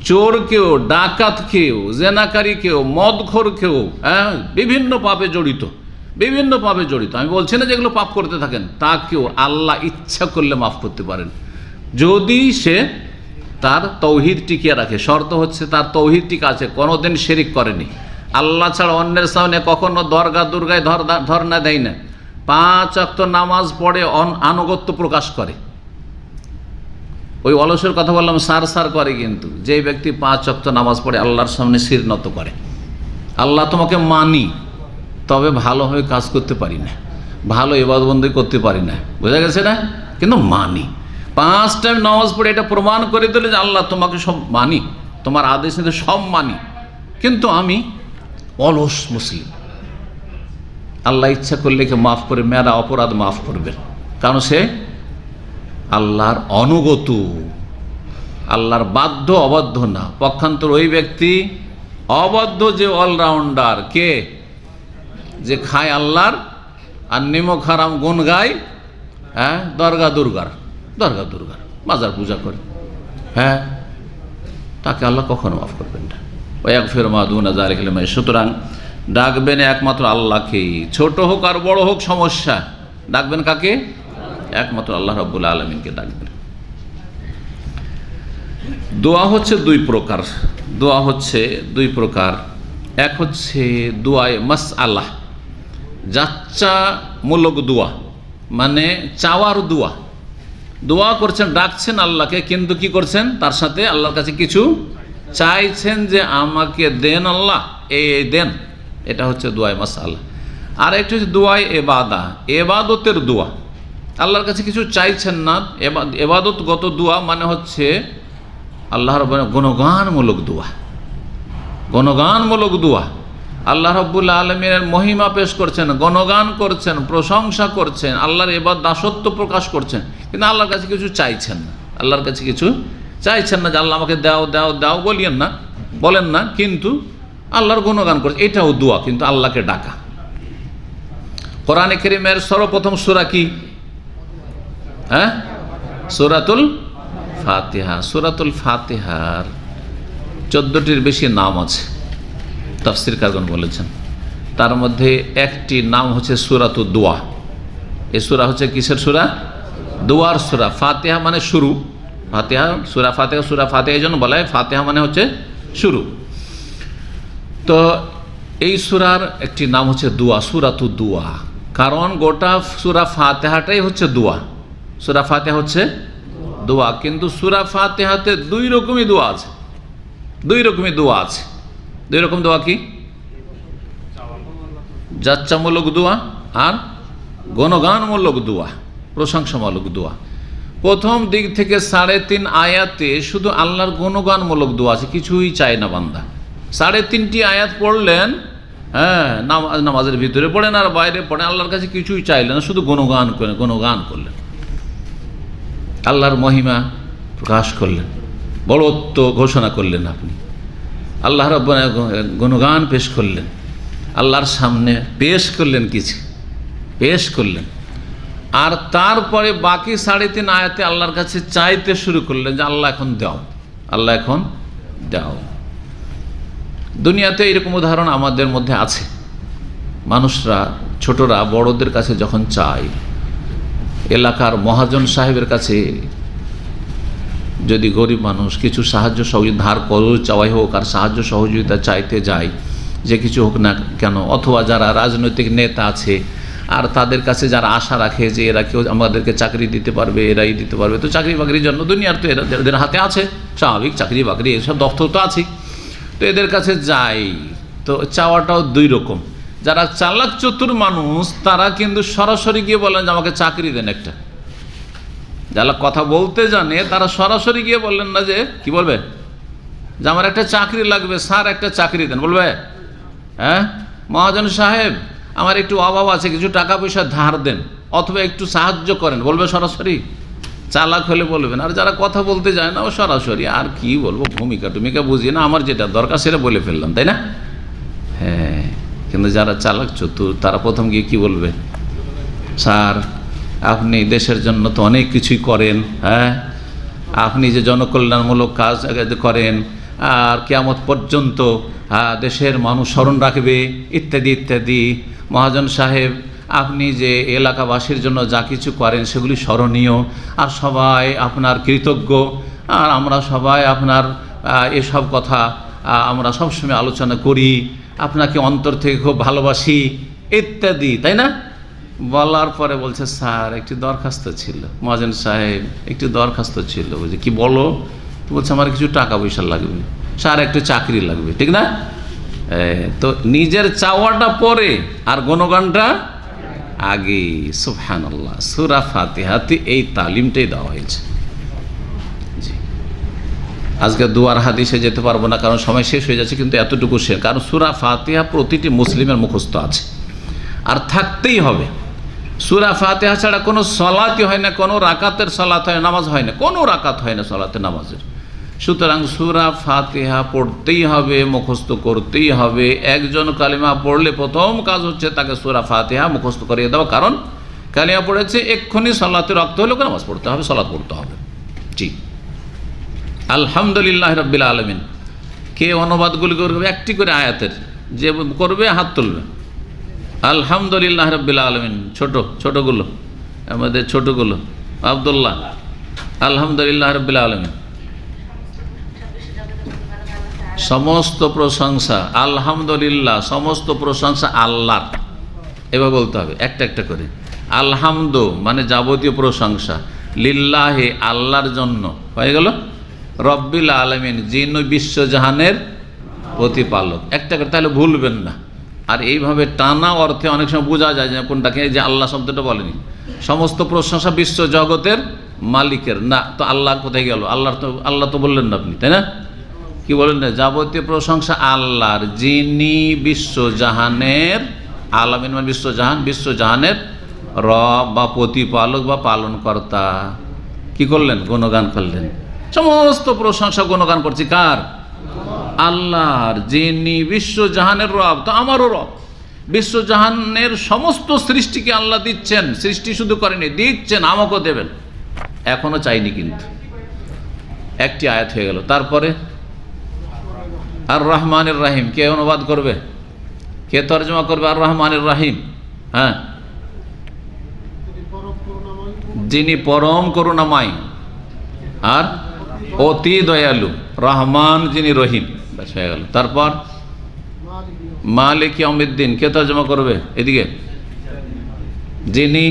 চোরকেও, ডাকাতকেও, জেনাকারীকেও, মদখোরকেও, হ্যাঁ, বিভিন্ন পাপে জড়িত, আমি বলছি না যেগুলো পাপ করতে থাকেন, তাকেও আল্লাহ ইচ্ছা করলে মাফ করতে পারেন, যদি সে তার তৌহিদ টিকিয়ে রাখে। শর্ত হচ্ছে তার তৌহিদ টিকা আছে, কোনোদিন শিরিক করেনি, আল্লাহ ছাড়া অন্যের সামনে কখনো দরগা দুর্গায় ধর্ণা দেয় না, 5 ওয়াক্ত নামাজ পড়ে আনুগত্য প্রকাশ করে। ওই অলসের কথা বললাম, সার করে, কিন্তু যে ব্যক্তি 5 ওয়াক্ত নামাজ পড়ে আল্লাহর সামনে শির নত করে, আল্লাহ তোমাকে মানি, তবে ভালোভাবে কাজ করতে পারি না, ভালো ইবাদতবন্দি করতে পারি না, বোঝা গেছে না, কিন্তু মানি। 5 টাইম নামাজ পড়ে এটা প্রমাণ করে দিলে যে আল্লাহ তোমাকে সব মানি, তোমার আদেশ নিতে সব মানি, কিন্তু আমি অলস মুসলিম। আল্লাহ ইচ্ছা করলে কে মাফ করে, মেরা অপরাধ মাফ করবেন, কারণ সে আল্লাহর অনুগত, আল্লাহর বাধ্য, অবাধ্য না। পক্ষান্তর ওই ব্যক্তি অবাধ্য, যে অলরাউন্ডার, কে? যে খায় আল্লাহর আর নিমক হারাম গুণ গায়, হ্যাঁ, দরগা দুর্গার মাজার পূজা করে, হ্যাঁ, তাকে আল্লাহ কখনো মাফ করবেন না। ওয়াগফির মা দুনা যালিকা লিমান ইয়াশা। সুতরাং ডাকবেন একমাত্র আল্লাহকেই, ছোট হোক আর বড় হোক সমস্যা, ডাকবেন কাকে? একমাত্র আল্লাহ রাব্বুল আলামিনকে ডাকবেন। দোয়া হচ্ছে দুই প্রকার। এক হচ্ছে দোয়ায়ে মাসআলাহ, যাচ্চামূলক দোয়া, মানে চাওয়ার দোয়া করছেন, ডাকছেন আল্লাহকে, কিন্তু কি করছেন? তার সাথে আল্লাহর কাছে কিছু চাইছেন, যে আমাকে দেন আল্লাহ, এই দেন, এটা হচ্ছে দোয়ায়ে মাসআলাহ। আর একটা হচ্ছে দোয়ায়ে এবাদতের দোয়া, আল্লাহর কাছে কিছু চাইছেন না, এবাদতগত দোয়া, মানে হচ্ছে আল্লাহর গুণগানমূলক দোয়া, আল্লাহ রাব্বুল আলামিনের মহিমা পেশ করছেন, গণগান করছেন, প্রশংসা করছেন, আল্লাহর দাসত্ব প্রকাশ করছেন, কিন্তু আল্লাহর কাছে কিছু চাইছেন না, যে আল্লাহ আমাকে দাও বলেন না, কিন্তু আল্লাহর গুণগান করছেন, এটাও দোয়া, কিন্তু আল্লাহকে ডাকা। কোরআনে কারীমের সর্বপ্রথম সূরা কি? হ্যাঁ, সূরাতুল ফাতিহার 14টির বেশি নাম আছে, তাফসীরকারগণ বলেছেন। তার মধ্যে একটি নাম হচ্ছে সূরাতুদ দোয়া। এই সূরা হচ্ছে কিসের সূরা? দোয়ার সূরা। ফাতিহা মানে শুরু, সূরা ফাতিহা এই জন্য বলা হয়, ফাতিহা মানে হচ্ছে শুরু। তো এই সূরার একটি নাম হচ্ছে দোয়া, সূরাতুদ দোয়া, কারণ গোটা সূরা ফাতিহাটাই হচ্ছে দোয়া। সূরা ফাতিহা হচ্ছে দোয়া, কিন্তু সূরা ফাতিহাতে দুই রকম দোয়া আছে। দুই রকম দোয়া কি? যাচ্চামূলক দোয়া আর গণগানমূলক দোয়া, প্রশংসামূলক দোয়া। প্রথম দিক থেকে 3.5 আয়াতে শুধু আল্লাহর গুণগানমূলক দোয়া আছে, কিছুই চায় না বান্দা। 3.5টি আয়াত পড়লেন, হ্যাঁ, নামাজের ভিতরে পড়েন আর বাইরে পড়েন, আল্লাহর কাছে কিছুই চাইলেন না, শুধু গুণগান করলেন, আল্লাহর মহিমা প্রকাশ করলেন, বড়ত্ব ঘোষণা করলেন, আপনি আল্লাহ রাব্বুল গুণগান পেশ করলেন, আল্লাহর সামনে পেশ করলেন, কিছু পেশ করলেন। আর তারপরে বাকি 3.5 আয়াতে আল্লাহর কাছে চাইতে শুরু করলেন যে আল্লাহ এখন দাও, আল্লাহ এখন দাও। দুনিয়াতে এরকম উদাহরণ আমাদের মধ্যে আছে। মানুষরা, ছোটরা বড়দের কাছে যখন চায়, এলাকার মহাজন সাহেবের কাছে যদি গরিব মানুষ কিছু সাহায্য সহযোগিতা ধার করজ চাওয়াই হোক আর সাহায্য সহযোগিতা চাইতে যায়, যে কিছু হোক না কেন, অথবা যারা রাজনৈতিক নেতা আছে আর তাদের কাছে যারা আশা রাখে যে এরা কেউ আমাদেরকে চাকরি দিতে পারবে, এরাই দিতে পারবে, তো চাকরি বাকরির জন্য দুনিয়ার তো এদের হাতে আছে, স্বাভাবিক চাকরি বাকরি এসব দফতর তো আছে, তো এদের কাছে যাই। তো চাওয়াটাও দুই রকম। যারা চালাক চতুর মানুষ তারা কিন্তু সরাসরি গিয়ে বলেন যে আমাকে চাকরি দেন একটা। যারা কথা বলতে জানে তারা সরাসরি গিয়ে বললেন না যে কি বলবে, যে আমার একটা চাকরি লাগবে, স্যার একটা চাকরি দেন। বলবে হ্যাঁ মহাজন সাহেব আমার একটু অভাব আছে, কিছু টাকা পয়সা ধার দেন অথবা একটু সাহায্য করেন, বলবে সরাসরি। চালাক হলে বলবেন। আর যারা কথা বলতে যায় না ও সরাসরি আর কি বলবো, ভূমিকা টুমিকা বুঝিয়ে না, আমার যেটা দরকার সেটা বলে ফেললাম, তাই না? হ্যাঁ, কিন্তু যারা চালাক চতুর তারা প্রথম গিয়ে কি বলবে, স্যার আপনি দেশের জন্য তো অনেক কিছুই করেন, হ্যাঁ আপনি যে জনকল্যাণমূলক কাজ করেন আর কিয়ামত পর্যন্ত দেশের মানুষ স্মরণ রাখবে ইত্যাদি ইত্যাদি। মহাজন সাহেব আপনি যে এলাকাবাসীর জন্য যা কিছু করেন সেগুলি স্মরণীয়, আর সবাই আপনার কৃতজ্ঞ, আর আমরা সবাই আপনার এসব কথা আমরা সবসময় আলোচনা করি, আপনাকে অন্তর থেকে খুব ভালোবাসি ইত্যাদি, তাই না? বলার পরে বলছে স্যার একটি দরখাস্ত ছিল। মহাজন সাহেব একটু দরখাস্ত ছিল। বলছে কি বলো? বলছে আমার কিছু টাকা পয়সা লাগবে, স্যার একটু চাকরি লাগবে, ঠিক না? তো নিজের চাওয়াটা পরে আর গুণগানটা আগে। সুবহানাল্লাহ, সূরা ফাতিহাতে এই তালিমটাই দেওয়া হয়েছে। জি, আজকে দুয়ার হাদিসে যেতে পারবো না কারণ সময় শেষ হয়ে যাচ্ছে, কিন্তু এতটুকু শেষ, কারণ সূরা ফাতিহা প্রতিটি মুসলিমের মুখস্থ আছে আর থাকতেই হবে। সূরা ফাতিহা ছাড়া কোনো সলাতই হয় না, কোনো রাকাতের সলাত হয়, নামাজ হয় না, কোনো রাকাত হয় না সলাতে নামাজের। সুতরাং সূরা ফাতিহা পড়তেই হবে, মুখস্থ করতেই হবে। একজন কালিমা পড়লে প্রথম কাজ হচ্ছে তাকে সূরা ফাতিহা মুখস্থ করিয়ে দেওয়া, কারণ কালিমা পড়েছে এক্ষুনি সলাতের রক্ত হলে নামাজ পড়তে হবে, সলাত পড়তে হবে। জি, আলহামদুলিল্লাহ রাব্বিল আলামিন। কে অনুবাদগুলি করবে একটি করে আয়াতের, যে করবে হাত তুলবে। আলহামদুলিল্লাহ রাব্বিল আলামিন, ছোটগুলো আমাদের ছোটগুলো, আব্দুল্লাহ আলহামদুলিল্লাহ রাব্বিল আলামিন। সমস্ত প্রশংসা আলহামদুলিল্লাহ, সমস্ত প্রশংসা আল্লাহর, এবার বলতে হবে একটা একটা করে। আলহামদু মানে যাবতীয় প্রশংসা, লিল্লাহে আল্লাহর জন্য, হয়ে গেল। রব্বিল আলামিন যিনি বিশ্বজাহানের প্রতিপালক, একটা করে, তাহলে ভুলবেন না। আর এইভাবে টানা অর্থে অনেক সময় বোঝা যায় যে কোনটাকে, যে আল্লাহ শব্দটা বলেনি। সমস্ত প্রশংসা বিশ্ব জগতের মালিকের, না তো আল্লাহ কোথায় গেল? আল্লাহ তো বললেন না আপনি, তাই না? কি বলেন না? যাবতীয় প্রশংসা আল্লাহর, যিনি বিশ্বজাহানের, আলামিন মানে বিশ্বজাহান, বিশ্বজাহানের রব বা প্রতিপালক বা পালনকর্তা। কি করলেন? গুণগান করলেন। সমস্ত প্রশংসা গুণগান করছি কার? আল্লাহর, যিনি বিশ্বজাহানের রব। তো আমারও রব, বিশ্বজাহানের সমস্ত সৃষ্টিকে আল্লাহ দিচ্ছেন, সৃষ্টি শুধু করেনি, দিচ্ছেন, আমাকেও দেবেন। এখনো চাইনি, কিন্তু একটি আয়াত হয়ে গেল। তারপরে আর রহমানের রাহিম, কে অনুবাদ করবে, কে তর্জমা করবে? আর রহমানের রাহিম, হ্যাঁ, যিনি পরম করুণাময় আর অতি দয়ালু, রহমান যিনি রহিম, ব্যাস হয়ে গেল। তারপর মালিক ইয়াউমিদ্দিন, কে তর্জমা করবে এদিকে? যিনি,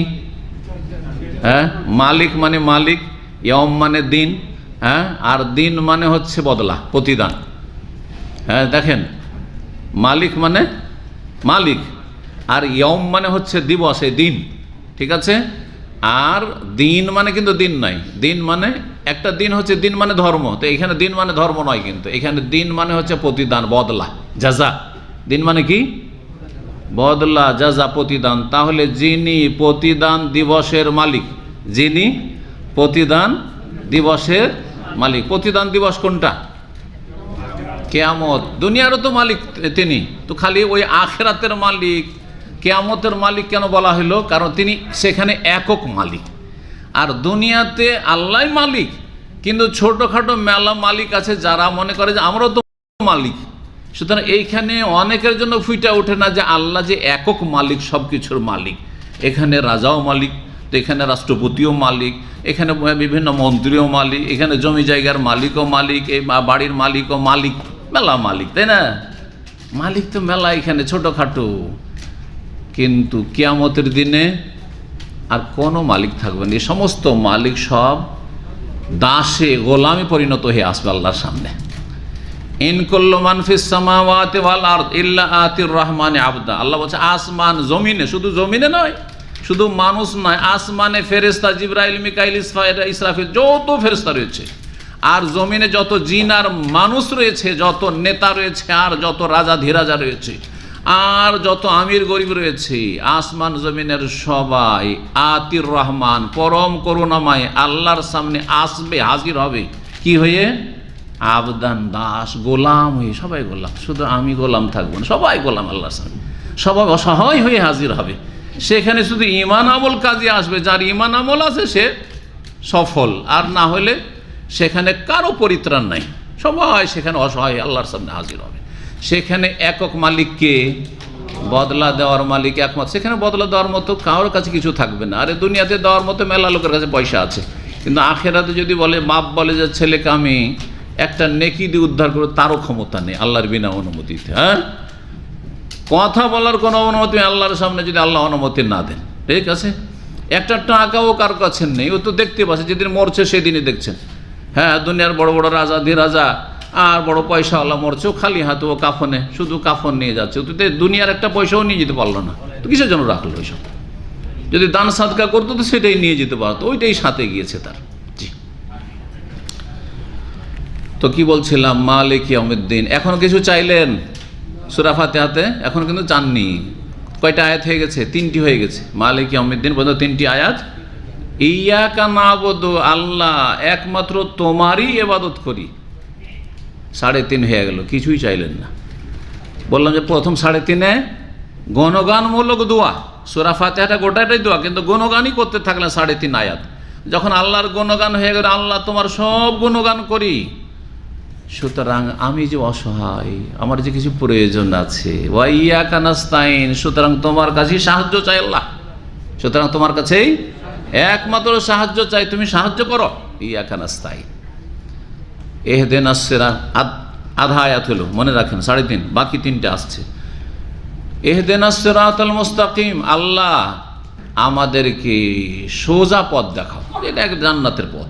হ্যাঁ, মালিক মানে মালিক, ইয়ম মানে দিন, হ্যাঁ, আর দিন মানে হচ্ছে বদলা, প্রতিদান। হ্যাঁ দেখেন, মালিক মানে মালিক, আর ইয়ম মানে হচ্ছে দিবস, এই দিন, ঠিক আছে? আর দিন মানে কিন্তু দিন নয়, দিন মানে একটা দিন হচ্ছে, দিন মানে ধর্ম, তো এখানে দিন মানে ধর্ম নয়, কিন্তু এখানে দিন মানে হচ্ছে প্রতিদান, বদলা, জাযা। দিন মানে কি? বদলা, জাযা, প্রতিদান। তাহলে যিনি প্রতিদান দিবসের মালিক, যিনি প্রতিদান দিবসের মালিক। প্রতিদান দিবস কোনটা? কিয়ামত। দুনিয়ারও তো মালিক তিনি, তো খালি ওই আখিরাতের মালিক কিয়ামতের মালিক কেন বলা হলো? কারণ তিনি সেখানে একক মালিক। আর দুনিয়াতে আল্লাহ মালিক, কিন্তু ছোটোখাটো মেলা মালিক আছে যারা মনে করে যে আমরাও তো মালিক। সুতরাং এইখানে অনেকের জন্য ফুইটা ওঠে না যে আল্লাহ যে একক মালিক, সব কিছুর মালিক। এখানে রাজাও মালিক, তো এখানে রাষ্ট্রপতিও মালিক, এখানে বিভিন্ন মন্ত্রীও মালিক, এখানে জমি জায়গার মালিকও মালিক, এই বাড়ির মালিকও মালিক, মেলা মালিক, তাই না? মালিক তো মেলা এখানে ছোটোখাটো। কিন্তু কিয়ামতের দিনে আর কোনো মালিক থাকবে না। এই সমস্ত মালিক সব দাসে, গোলামে পরিণত হয়ে আসবে আল্লাহর সামনে। ইন কুল্লু মান ফিস সামাওয়াতি ওয়াল আরদ ইল্লা আতির রহমানে আবদা। আল্লাহ বলছে আসমান জমিনে, শুধু জমিনে নয়, শুধু মানুষ নয়, আসমানে ফেরেশতা জিবরাইল, মিকাইল, ইসরাফিল, যত ফেরেশতা রয়েছে, আর জমিনে যত জিন আর মানুষ রয়েছে, যত নেতা রয়েছে, আর যত রাজা ধীরাজা রয়েছে, আর যত আমির গরিব রয়েছে, আসমান জমিনের সবাই আতির রহমান, পরম করুণাময় আল্লাহর সামনে আসবে, হাজির হবে। কি হয়ে? আবদান, দাস, গোলাম হয়ে। সবাই গোলাম, শুধু আমি গোলাম থাকবো না, সবাই গোলাম আল্লাহর সামনে। সবাই অসহায় হয়ে হাজির হবে। সেখানে শুধু ঈমান আমল কাজে আসবে, যার ঈমান আমল আছে সে সফল, আর না হলে সেখানে কারো পরিত্রাণ নাই। সবাই সেখানে অসহায় আল্লাহর সামনে হাজির হবে। সেখানে একক মালিককে, বদলা দেওয়ার মালিক একমাত্র। সেখানে বদলা দেওয়ার মতো কারোর কাছে কিছু থাকবে না। আরে দুনিয়াতে দেওয়ার মতো মেলা লোকের কাছে পয়সা আছে, কিন্তু আখেরাতে যদি বলে, বাপ বলে যে ছেলেকে আমি একটা নেকি দিয়ে উদ্ধার করবো, তারও ক্ষমতা নেই আল্লাহর বিনা অনুমতিতে। হ্যাঁ, কথা বলার কোনো অনুমতি আল্লাহর সামনে যদি আল্লাহ অনুমতি না দেন, ঠিক আছে? একটা টাকাও কার কাছে নেই, ও তো দেখতে পাচ্ছে, যেদিন মরছে সেদিনই দেখছেন। হ্যাঁ, দুনিয়ার বড় বড় রাজা ধীরাজা আর বড় পয়সাওয়ালা মরছে, ও খালি হাতে, ও কাফনে, শুধু কাফন নিয়ে যাচ্ছে। ও তো দুনিয়ার একটা পয়সাও নিয়ে যেতে পারলো না, তো কিসের জন্য রাখলো ওইসব? যদি দান সাদকা করতো তো সেটাই নিয়ে যেতে পারতো, ওইটাই সাথে গিয়েছে তার। জি, তো কি বলছিলাম? মালিক ইয়াউমিদ্দিন। এখন কিছু চাইলেন সূরা ফাতিহাতে, এখন কিন্তু চাননি। কয়টা আয়াত হয়ে গেছে? 3টি হয়ে গেছে। মালিক ইয়াউমিদ্দিন পর্যন্ত 3টি আয়াত। ইয়াকা নাবুদু, আল্লাহ একমাত্র তোমারই ইবাদত করি। 3.5 হয়ে গেল, কিছুই চাইলেন না। বললাম যে প্রথম 3.5-এ গণগানমূলক দোয়া। সূরা ফাতিহাটা গোটাটাই দোয়া, কিন্তু গুণগানই করতে থাকলেন 3.5 আয়াত। যখন আল্লাহর গুণগান হয়ে গেল, আল্লাহ তোমার সব গুণগান করি, সুতরাং আমি যে অসহায়, আমার যে কিছু প্রয়োজন আছে, ওয়া ইয়াকা নাস্তাইন, সুতরাং তোমার কাছেই সাহায্য চাই আল্লাহ। সুতরাং তোমার কাছেই একমাত্র সাহায্য চাই, তুমি সাহায্য করো। ইয়াকা নাস্তাইন, ইহদিনাস সিরাত, আধা আয়াত হলো, মনে রাখেন 3.5, বাকি 3টে আসছে। ইহদিনাস সিরাতাল মুস্তাকিম, আল্লাহ আমাদেরকে সোজা পথ দেখাও। এটা এক জান্নাতের পথ,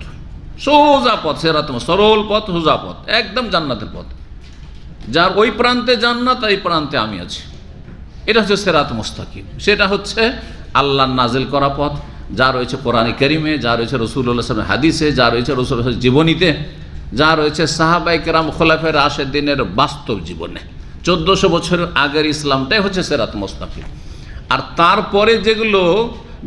সোজা পথ, সিরাত, সরল পথ, সোজা পথ, একদম জান্নাতের পথ। যার ওই প্রান্তে জান্নাত, এই প্রান্তে আমি আছি, এটা হচ্ছে সিরাত মুস্তাকিম। সেটা হচ্ছে আল্লাহর নাজিল করা পথ, যা রয়েছে কোরআনে কারিমে, যা রয়েছে রাসূলুল্লাহ সাল্লাল্লাহু আলাইহি ওয়াসাল্লামের হাদিসে, যা রয়েছে রাসূলের জীবনীতে, যা রয়েছে সাহাবায়ে কেরাম খোলাফায়ে রাশেদিনের বাস্তব জীবনে। 1400 বছর আগের ইসলামটাই হচ্ছে সিরাত মুস্তাকিম। আর তারপরে যেগুলো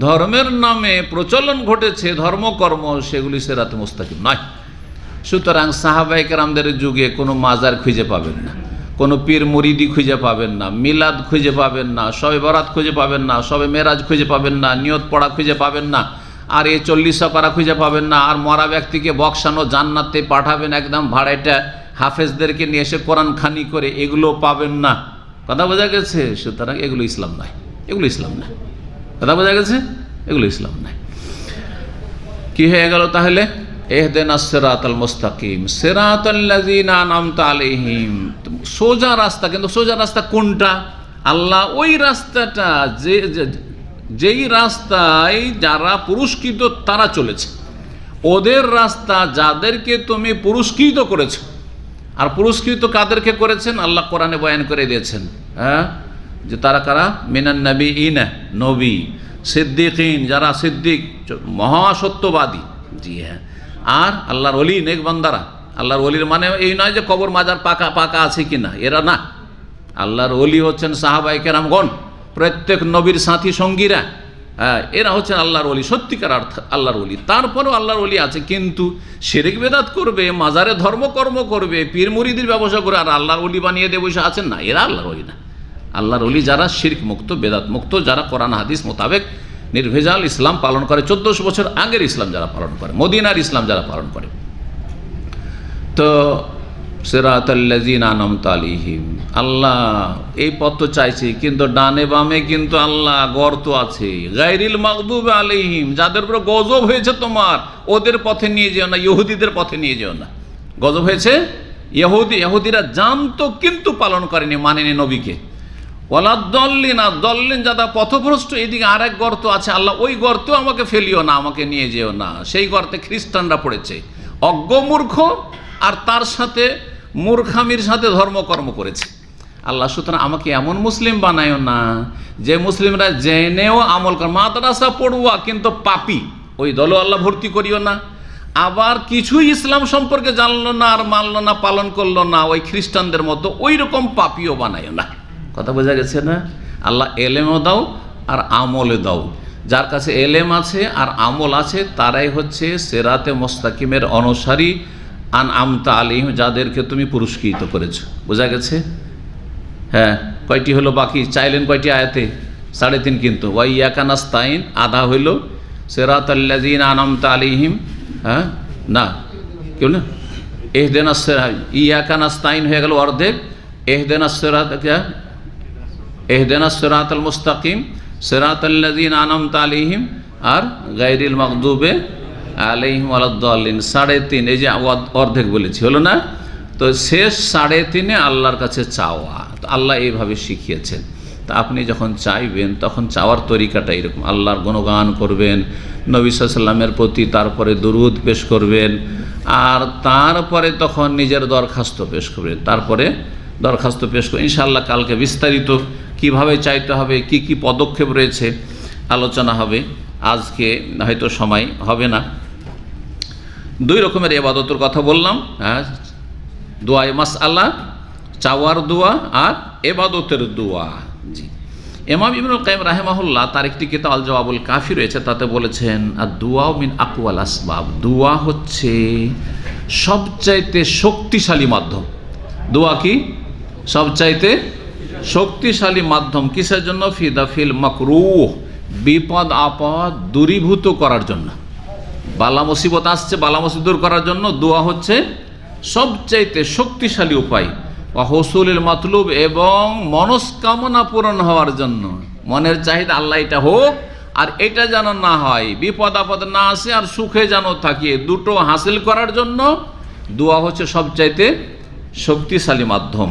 ধর্মের নামে প্রচলন ঘটেছে, ধর্মকর্ম, সেগুলি সিরাত মুস্তাকিম নয়। সুতরাং সাহাবায়ে কেরামদের যুগে কোনো মাজার খুঁজে পাবেন না, কোনো পীর মুরিদি খুঁজে পাবেন না, মিলাদ খুঁজে পাবেন না, শবে বরাত খুঁজে পাবেন না, শবে মেরাজ খুঁজে পাবেন না, নিয়ত পড়া খুঁজে পাবেন না, আর এই 40 করা খুঁজে পাবেন না, আর মরা ব্যক্তিকে বক্সানো, জান্নাতে পাঠাবেন একদম ভাড়াইটা হাফেজদেরকে নিয়ে এসে কোরআন খানি করে, এগুলো পাবেন না। কথা বোঝা গেছে? সুতরাং এগুলো ইসলাম নয়, এগুলো ইসলাম নয়। কথা বোঝা গেছে? এগুলো ইসলাম নয়। কি হয়ে গেল তাহলে? ইহদিনাস সিরাতাল মুস্তাকিম সিরাতাল্লাযিনা আনআমতা আলাইহিম, সোজা রাস্তা। কিন্তু সোজা রাস্তা কোনটা? আল্লাহ ওই রাস্তাটা, যেই রাস্তায় যারা পুরস্কৃত তারা চলেছে, ওদের রাস্তা যাদেরকে তুমি পুরস্কৃত করেছো। আর পুরস্কৃত কাদেরকে করেছেন? আল্লাহ কোরআনে বয়ান করে দিয়েছেন। হ্যাঁ, যে তারা কারা? মিনান নবীনা, নবী, সিদ্দিকিন, যারা সিদ্দিক, মহাসত্যবাদী। জি হ্যাঁ। আর আল্লাহর ওলি, নেক বান্দারা। আল্লাহর ওলির মানে এই নয় যে কবর মাজার পাকা পাকা আছে কিনা, এরা না। আল্লাহর ওলি হচ্ছেন সাহাবায়ে কেরামগণ, প্রত্যেক নবীর সাথী সঙ্গীরা। হ্যাঁ, এরা হচ্ছেন আল্লাহর ওলি, সত্যিকার অর্থ আল্লাহর ওলি। তারপরেও আল্লাহর ওলি আছে, কিন্তু শিরক বেদাত করবে, মাজারে ধর্মকর্ম করবে, পীর মুরিদের ব্যবসা করে আর আল্লাহর ওলি বানিয়ে দিয়ে বসে আছেন, না, এরা আল্লাহর ওলি না। আল্লাহর ওলি যারা শিরক মুক্ত, বেদাত মুক্ত, যারা কোরআন হাদিস মোতাবেক নির্ভেজাল ইসলাম পালন করে, 1400 বছর আগের ইসলাম যারা পালন করে, মদিনার ইসলাম যারা পালন করে। তো সিরাতাল্লাযীনা আন'আমতা আলাইহিম, আল্লাহ এই পথ তো চাইছি, কিন্তু ডানে বামে কিন্তু আল্লাহ গর্ত আছে। গায়রিল মাগদুবি আলাইহিম, যাদের উপর গজব হয়েছে তোমার, ওদের পথে নিয়ে যেও না, ইহুদিদের পথে নিয়ে যেও না। গজব হয়েছে ইহুদিরা জানতো কিন্তু পালন করেনি, মানেনি নবীকে। ওয়ালাদ-দাল্লিন, দল্লিন যারা পথভ্রষ্ট, এদিকে আরেক গর্ত আছে, আল্লাহ ওই গর্তেও আমাকে ফেলিও না, আমাকে নিয়ে যেও না। সেই গর্তে খ্রিস্টানরা পড়েছে, অজ্ঞ মূর্খ, আর তার সাথে মূর্খামির সাথে ধর্মকর্ম করেছে। আল্লাহ সুতরাং আমাকে এমন মুসলিম বানায়ও না যে মুসলিমরা জেনেও আমল করে, মাদ্রাসা পড়ুয়া কিন্তু পাপী, ওই দলও আল্লাহ ভর্তি করিও না। আবার কিছুই ইসলাম সম্পর্কে জানলো না আর মানলো না, পালন করলো না, ওই খ্রিস্টানদের মতো ওই রকম পাপীও বানায়ও না। কথা বোঝা গেছে না? আল্লাহ এলেমও দাও আর আমলে দাও। যার কাছে এলেম আছে আর আমল আছে তারাই হচ্ছে সিরাতে মুস্তাকিমের অনুসারী, আন'আমতা আলাইহিম, যাদেরকে তুমি পুরস্কৃত করেছো। বোঝা গেছে? হ্যাঁ, কয়টি হলো বাকি? চাইলেন কয়টি আয়াতে? 3.5 কিন্তু। ওয়া ইয়াকা নাস্তাইন আধা হইল, সিরাতাল্লাযীনা আন'আমতা আলাইহিম, হ্যাঁ না কেউ না, ইহদিনাস সিরাত, ইয়াকা নাস্তাইন হয়ে গেল অর্ধেক, ইহদিনাস সিরাত, ইহদিনাস সিরাতাল মুস্তাকিম, সিরাতাল্লাযীনা আন'আমতা আলাইহিম, আর গায়রিল মাগদুবি আলাইহিম ওয়ালাদ-দাল্লিন। 3.5, এই যে অর্ধেক বলেছি, হলো না? তো শেষ 3.5 আল্লাহর কাছে চাওয়া। তো আল্লাহ এইভাবে শিখিয়েছেন। তা আপনি যখন চাইবেন তখন চাওয়ার তরিকাটা এরকম, আল্লাহর গুণগান করবেন, নবী সাল্লাল্লাহু আলাইহি ওয়াসাল্লামের প্রতি তারপরে দরুদ পেশ করবেন, আর তারপরে তখন নিজের দরখাস্ত পেশ করবেন। তারপরে দরখাস্ত পেশ করে ইনশাআল্লাহ কালকে বিস্তারিত কিভাবে চাইতে হবে, কি কি পদক্ষেপ রয়েছে আলোচনা হবে। আজকে হয়তো সময় হবে না। 2 রকমের ইবাদতের কথা বললাম, হ্যাঁ, দোয়ায়ে মাসআলা, চাওয়ার দোয়া, আর ইবাদতের দোয়া। জি, ইমাম ইবনুল কাইয়িম রাহিমাহুল্লাহ তার একটি কিতাব আল জওয়াবুল কাফি রয়েছে, তাতে বলেছেন আদ-দুআ মিন আকওয়াল আসবাব, দোয়া হচ্ছে সবচাইতে শক্তিশালী মাধ্যম। দোয়া কি? সবচাইতে শক্তিশালী মাধ্যম। কিসের জন্য? ফি দাফিল মাকরুহ, বিপদ আপদ দূরীভূত করার জন্য। বালা মুসিবত আসছে, বালা মুসিবত দূর করার জন্য দোয়া হচ্ছে সবচাইতে শক্তিশালী উপায়। ওয়া হুসুলিল মাতলুব, এবং মনস্কামনা পূরণ হওয়ার জন্য, মনের চাহিদা আল্লাহ এটা হোক আর এটা যেন না হয়, বিপদ আপদ না আসে আর সুখে যেন থাকে, দুটো হাসিল করার জন্য দোয়া হচ্ছে সবচাইতে শক্তিশালী মাধ্যম।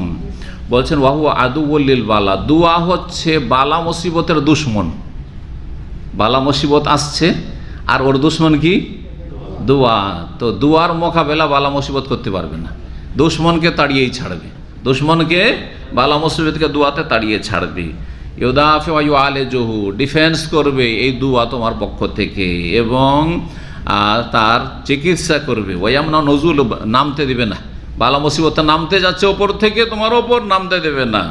বলছেন ওয়া হুয়া আদুউল লিল বালা, দোয়া হচ্ছে বালা মুসিবতের দুশমন। বালা মুসিবত আসছে আর ওর দুশমন কি? দোয়া। তো দোয়ার মোকাবেলা বালা মুসিবত করতে পারবে না, দুশমনকে তাড়িয়েই ছাড়বে, দুশমনকে বালা মুসিবতকে দোয়াতে তাড়িয়ে ছাড়বে। ইউদাফি ওয়া ইউআলিজুহু, ডিফেন্স করবে এই দোয়া তোমার পক্ষ থেকে, এবং তার চিকিৎসা করবে। ওয়ায়ামনা নজুল, নামতে দিবে না, বালা মুসিবতটা নামতে যাচ্ছে ওপর থেকে, তোমার ওপর নামতে দেবে না।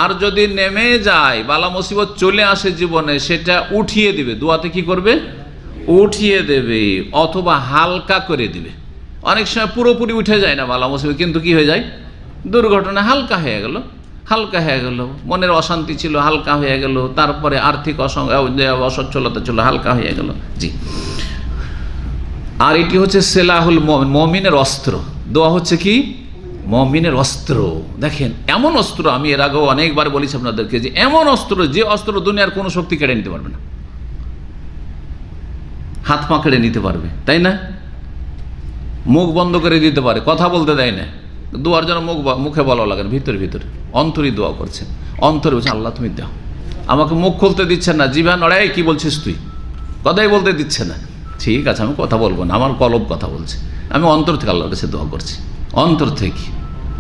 আর যদি নেমে যায়, বালা মুসিবত চলে আসে জীবনে, সেটা উঠিয়ে দিবে। দোয়াতে কি করবে? উঠিয়ে দেবে, অথবা হালকা করে দিবে। অনেক সময় পুরোপুরি উঠে যায় না বালা মুসিবত, কিন্তু কি হয়ে যায়? দুর্ঘটনা হালকা হয়ে গেল, হালকা হয়ে গেল। মনের অশান্তি ছিল, হালকা হয়ে গেল। তারপরে আর্থিক অসচ্ছলতা ছিল, হালকা হয়ে গেল। জি, আর এটি হচ্ছে সেলাহুল মুমিন, মুমিনের অস্ত্র। দোয়া হচ্ছে কি? মুমিনের অস্ত্র। দেখেন, এমন অস্ত্র, আমি এর আগেও অনেকবার বলেছি আপনাদেরকে, যে এমন অস্ত্র, যে অস্ত্র দুনিয়ার কোনো শক্তি কেড়ে নিতে পারবে না। হাত পা কেড়ে নিতে পারবে, তাই না? মুখ বন্ধ করে দিতে পারে, কথা বলতে দেয় না। দোয়ার জন্য মুখে বলা লাগে না, ভিতরে ভিতরে অন্তরই দোয়া করছেন। অন্তরে বলছেন আল্লাহ তুমি দাও, আমাকে মুখ খুলতে দিচ্ছেন না, জিভা নড়াই কি বলছিস তুই, কথাই বলতে দিচ্ছে না। ঠিক আছে, আমি কথা বলবো না, আমার কলব কথা বলছে, আমি অন্তর থেকে আল্লাহর কাছে দোয়া করছি, অন্তর থেকে।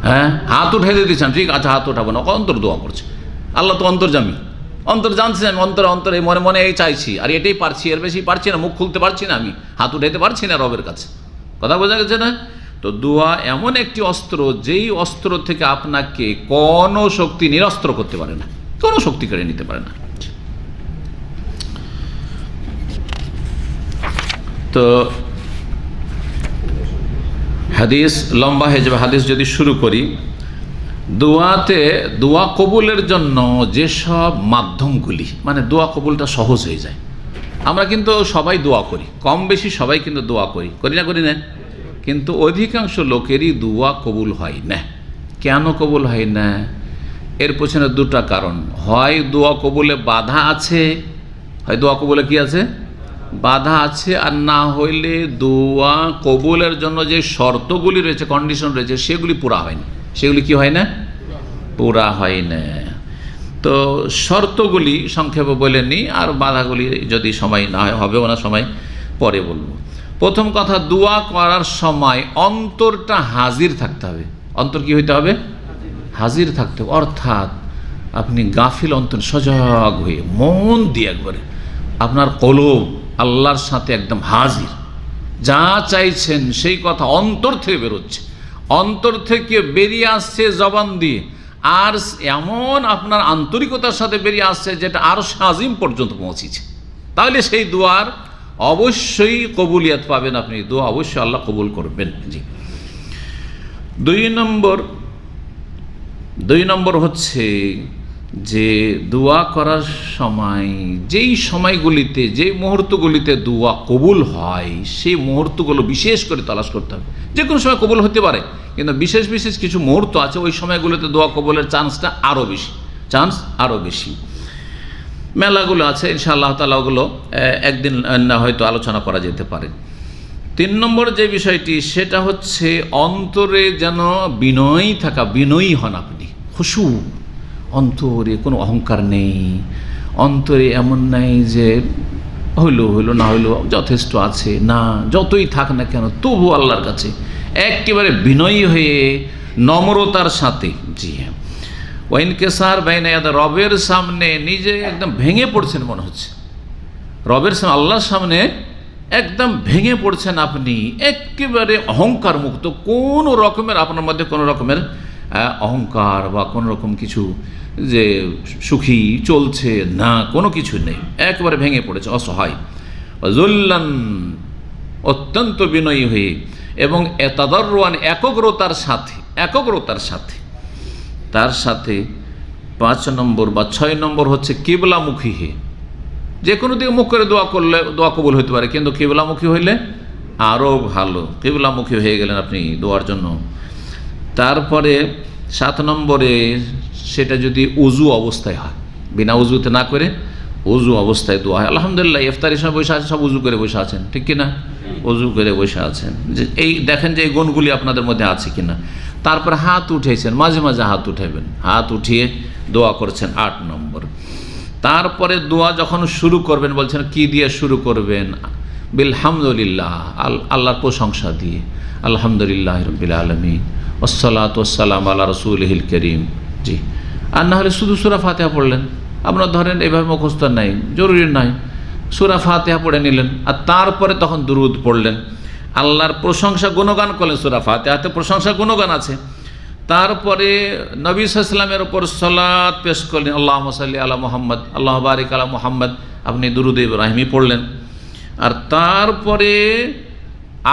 হ্যাঁ, হাত উঠে দিচ্ছেন, ঠিক আছে হাত উঠাবো না, অন্তর দোয়া করছে। আল্লাহ তো অন্তর্যামী, অন্তর জানছে, আমি অন্তরে মনে মনে এই চাইছি, আর এটাই পারছি, এর বেশি পারছি না, মুখ খুলতে পারছি না, আমি হাত উঠাইতে পারছি না রবের কাছে। কথা বোঝা গেছে না? তো দোয়া এমন একটি অস্ত্র, যেই অস্ত্র থেকে আপনাকে কোনো শক্তি নিরস্ত্র করতে পারে না, কোনো শক্তি কেড়ে নিতে পারে না। তো হাদিস লম্বা হয়ে যাবে, হাদিস যদি শুরু করি। দোয়া কবুলের জন্য যেসব মাধ্যমগুলি, মানে দোয়া কবুলটা সহজ হয়ে যায়। আমরা কিন্তু সবাই দোয়া করি, কম বেশি সবাই কিন্তু দোয়া করি না? কিন্তু অধিকাংশ লোকেরই দোয়া কবুল হয় না। কেন কবুল হয় না? এর পেছনে দুটা কারণ। হয় দোয়া কবুলে বাধা আছে, হয় দোয়া কবুলে কি আছে? বাধা আছে। আর না হইলে দোয়া কবুলের জন্য যে শর্তগুলি রয়েছে, কন্ডিশন রয়েছে, সেগুলি পুরা হয় না। সেগুলি কি হয় না? পুরা হয় না। তো শর্তগুলি সংক্ষেপে বলে নিই, আর বাধাগুলি যদি সময় না হয়, হবেও না সময়, পরে বলবো। প্রথম কথা, দোয়া করার সময় অন্তরটা হাজির থাকতে হবে। অন্তর কি হইতে হবে? হাজির থাকতে হবে। অর্থাৎ আপনি গাফিল অন্তর, সজাগ হয়ে মন দিয়ে একবারে আপনার কলব আল্লাহর সাথে একদম হাজির। যা চাইছেন সেই কথা অন্তর থেকে বেরোচ্ছে, অন্তর থেকে বেরিয়ে আসছে জবান দিয়ে, আর এমন আপনার আন্তরিকতার সাথে বেরিয়ে আসছে যেটা আরশ আজিম পর্যন্ত পৌঁছেছে। তাহলে সেই দোয়ার অবশ্যই কবুলিয়াত পাবেন আপনি। দোয়া অবশ্যই আল্লাহ কবুল করবেন। জি। দুই নম্বর হচ্ছে যে দোয়া করার সময় যেই সময়গুলিতে, যে মুহূর্তগুলিতে দোয়া কবুল হয়, সেই মুহূর্তগুলো বিশেষ করে তালাশ করতে হবে। যে কোনো সময় কবুল হতে পারে, কিন্তু বিশেষ বিশেষ কিছু মুহূর্ত আছে, ওই সময়গুলোতে দোয়া কবুলের চান্সটা আরও বেশি। মেলাগুলো আছে, ইনশাআল্লাহ তাআলা ওগুলো একদিন না হয়তো আলোচনা করা যেতে পারে। 3 নম্বর যে বিষয়টি, সেটা হচ্ছে অন্তরে যেন বিনয়ী হন আপনি। খুশু, অন্তরে কোনো অহংকার নেই, অন্তরে এমন নাই যে হইলো না হইলো যথেষ্ট আছে, না, যতই থাক না কেন তবু আল্লাহর কাছে একেবারে বিনয়ী হয়ে নম্রতার সাথে। জি হ্যাঁ, ওয়াইনকেসার বাইনা ইয়াদা, রবের সামনে নিজে একদম ভেঙে পড়ছেন মনে হচ্ছে, রবের সামনে, আল্লাহর সামনে একদম ভেঙে পড়ছেন আপনি, একেবারে অহংকার মুক্ত। কোনো রকমের আপনার মধ্যে কোনো রকমের অহংকার বা কোনো রকম কিছু যে সুখী চলছে না, কোনো কিছু নেই, একেবারে ভেঙে পড়েছে, অসহায়। যুল্লান, অত্যন্ত বিনয়ী হয়ে, এবং তাদাররুআন, একগ্রতার সাথে। তার সাথে 5 নম্বর বা 6 নম্বর হচ্ছে কিবলামুখী হয়ে। যে কোনো দিকে মুখ করে দোয়া করলে দোয়া কবুল হতে পারে, কিন্তু কিবলামুখী হইলে আরও ভালো। কিবলামুখী হয়ে গেলেন আপনি দোয়ার জন্য। তারপরে 7 নম্বরে, সেটা যদি উজু অবস্থায় হয়, বিনা উজুতে না করে উজু অবস্থায় দোয়া হয়। আলহামদুলিল্লাহ, ইফতারের সময় বসে আছেন, সব উজু করে বসে আছেন, ঠিক কিনা? উজু করে বসে আছেন, যে এই দেখেন যে এই গুণগুলি আপনাদের মধ্যে আছে কিনা। তারপর হাত উঠেছেন, মাঝে মাঝে হাত উঠাবেন, হাত উঠিয়ে দোয়া করছেন, 8 নম্বর। তারপরে দোয়া যখন শুরু করবেন, বলছেন কি দিয়ে শুরু করবেন? বিলহামদুলিল্লাহ, আল্লাহর প্রশংসা দিয়ে, আলহামদুলিল্লাহ রাব্বিল আলামিন, ওয়াসসালাতু ওয়াসসালামু আলা রাসূলিহিল কারীম। জি। আর না হলে শুধু সূরা ফাতিহা পড়লেন, আপনার ধরেন এভাবে মুখস্থ নাই, জরুরি নাই, সূরা ফাতিহা পড়ে নিলেন, আর তারপরে তখন দুরূদ পড়লেন, আল্লাহর প্রশংসা গুণগান করলেন। সূরা ফাতিহাতে প্রশংসা গুণগান আছে। তারপরে নবী সাল্লাল্লাহু আলাইহি ওয়াসাল্লামের উপর সালাত পেশ করলেন, আল্লাহুম্মা সাল্লি আলা মুহাম্মদ, আল্লাহু বারিক আলা মুহাম্মদ, আপনি দুরূদ ইব্রাহিমি পড়লেন। আর তারপরে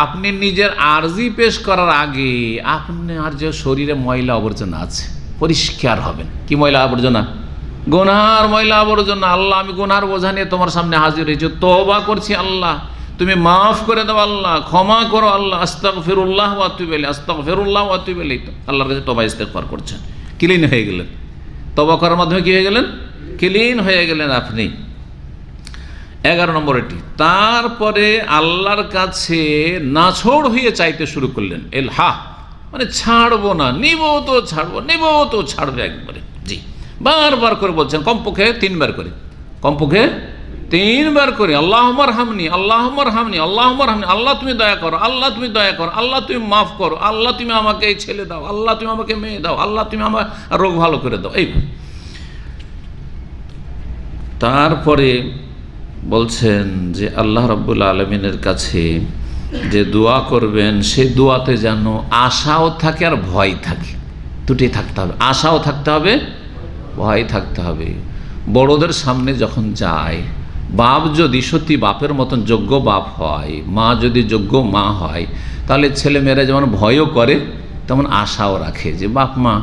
আপনি নিজের আরজি পেশ করার আগে আপনার যে শরীরে ময়লা আবর্জনা আছে, পরিষ্কার হবেন। কি ময়লা আবর্জনা? গুনার ময়লা আবর্জনা। আল্লাহ, আমি গুনার বোঝা নিয়ে তোমার সামনে হাজির হয়েছি, তওবা করছি, আল্লাহ তুমি মাফ করে দাও, আল্লাহ ক্ষমা করো, আল্লাহ আস্তাগফিরুল্লাহ ওয়া আতুবু ইলাইহি, আস্তাগফিরুল্লাহ ওয়া আতুবু ইলাইহি। আল্লাহর কাছে তওবা ইস্তেগফার করছেন, ক্লিন হয়ে গেলেন। তওবা করার মাধ্যমে কি হয়ে গেলেন? ক্লিন হয়ে গেলেন আপনি। 11 নম্বর এটি। তারপরে আল্লাহর কাছে নাছোড় হয়ে চাইতে শুরু করলেন, এলহা, মানে ছাড়বো না, নিব তো ছাড়বো একবারে। জি, বারবার করে বলছেন, কমপক্ষে 3 বার করে, আল্লাহুম্মা আরহামনি, আল্লাহুম্মা আরহামনি, আল্লাহুম্মা আরহামনি, আল্লাহ তুমি দয়া করো, আল্লাহ তুমি দয়া করো, আল্লাহ তুমি মাফ করো, আল্লাহ তুমি আমাকে এই ছেলে দাও, আল্লাহ তুমি আমাকে মেয়ে দাও, আল্লাহ তুমি আমার রোগ ভালো করে দাও। এই তারপরে বলছেন যে আল্লাহ রাব্বুল আলামিনের কাছে যে দোয়া করবেন, সে দোয়াতে যেন আশাও থাকে আর ভয় থাকে, দুটি থাকতে হবে। আশাও থাকতে হবে, ভয় থাকতে হবে। বড়দের সামনে যখন যায়, বাপ যদি সত্যি বাপের মতন যোগ্য বাপ হয়, মা যদি যোগ্য মা হয়, তাহলে ছেলেমেয়েরা যেমন ভয়ও করে তেমন আশাও রাখে যে বাপ মা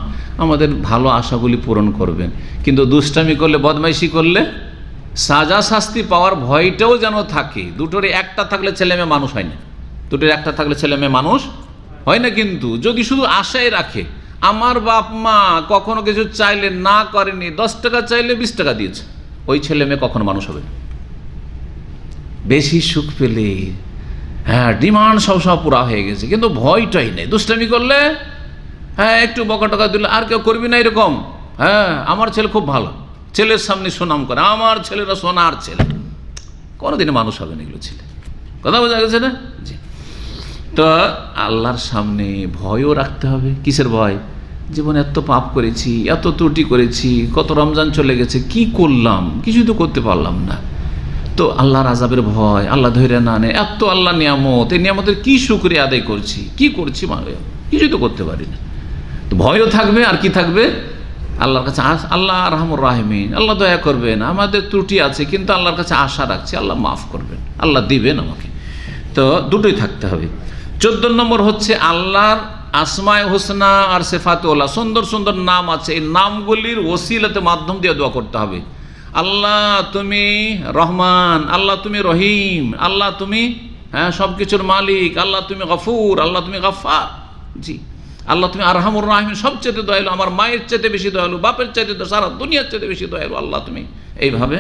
আমাদের ভালো আশাগুলি পূরণ করবেন। কিন্তু দুষ্টামি করলে, বদমাইশি করলে সাজা শাস্তি পাওয়ার ভয়টাও যেন থাকে। দুটোর একটা থাকলে ছেলে মেয়ে মানুষ হয় না, দুটোর একটা থাকলে ছেলে মেয়ে মানুষ হয় না। কিন্তু যদি শুধু আশাই রাখে, আমার বাপ মা কখনো কিছু চাইলে না করেনি, 10 টাকা চাইলে 20 টাকা দিয়েছে, ওই ছেলে মেয়ে কখনো মানুষ হবে না। বেশি সুখ পেলে হ্যাঁ ডিমান্ড সবসময় পুরা হয়ে গেছে, কিন্তু ভয়টাই নেই। দুষ্টামি করলে হ্যাঁ একটু বকা টকা দিলে আর কেউ করবি না এরকম, হ্যাঁ আমার ছেলে খুব ভালো, ছেলের সামনে সুনাম করে, আমার ছেলেরা সোনার ছেলে, কোনোদিনে মানুষ হবে না এগুলো ছেলে। কথা বোঝা গেছে না? জি। তো আল্লাহর সামনে ভয়ও রাখতে হবে। কিসের ভয়? জীবনে এত পাপ করেছি, এত ত্রুটি করেছি, কত রমজান চলে গেছে, কি করলাম, কিছুই তো করতে পারলাম না। তো আল্লাহর আযাবের ভয়, আল্লাহ ধৈর্য না নেয়, এত আল্লাহ নিয়ামত, এই নিয়ামতের কি শুকরিয়া আদায় করছি, কি করছি, কিছুই তো করতে পারি না। তো ভয়ও থাকবে, আর কি থাকবে? আল্লাহর কাছে আল্লাহ আরহামুর রাহিমিন, আল্লাহ দয়া করবেন, আমাদের ত্রুটি আছে কিন্তু আল্লাহর কাছে আশা রাখছি আল্লাহ মাফ করবেন, আল্লাহ দিবেন আমাকে। তো দুটোই থাকতে হবে। 14 নম্বর হচ্ছে আল্লাহর আসমায়ে হোসনা আর সিফাতুল্লাহ, সুন্দর সুন্দর নাম আছে, এই নামগুলির ওসিলাতে মাধ্যম দিয়ে দোয়া করতে হবে। আল্লাহ তুমি রহমান, আল্লাহ তুমি রহিম, আল্লাহ তুমি হ্যাঁ সব কিছুর মালিক, আল্লাহ তুমি গফুর, আল্লাহ তুমি গফফার, জি আল্লাহ তুমি আরহামুর রাহিমিন, সবচেয়ে দয়ালু, আমার মায়ের চাইতে বেশি দয়ালু, বাপের চাইতে, সারা দুনিয়ার চাইতে বেশি দয়ালু আল্লাহ তুমি। এইভাবে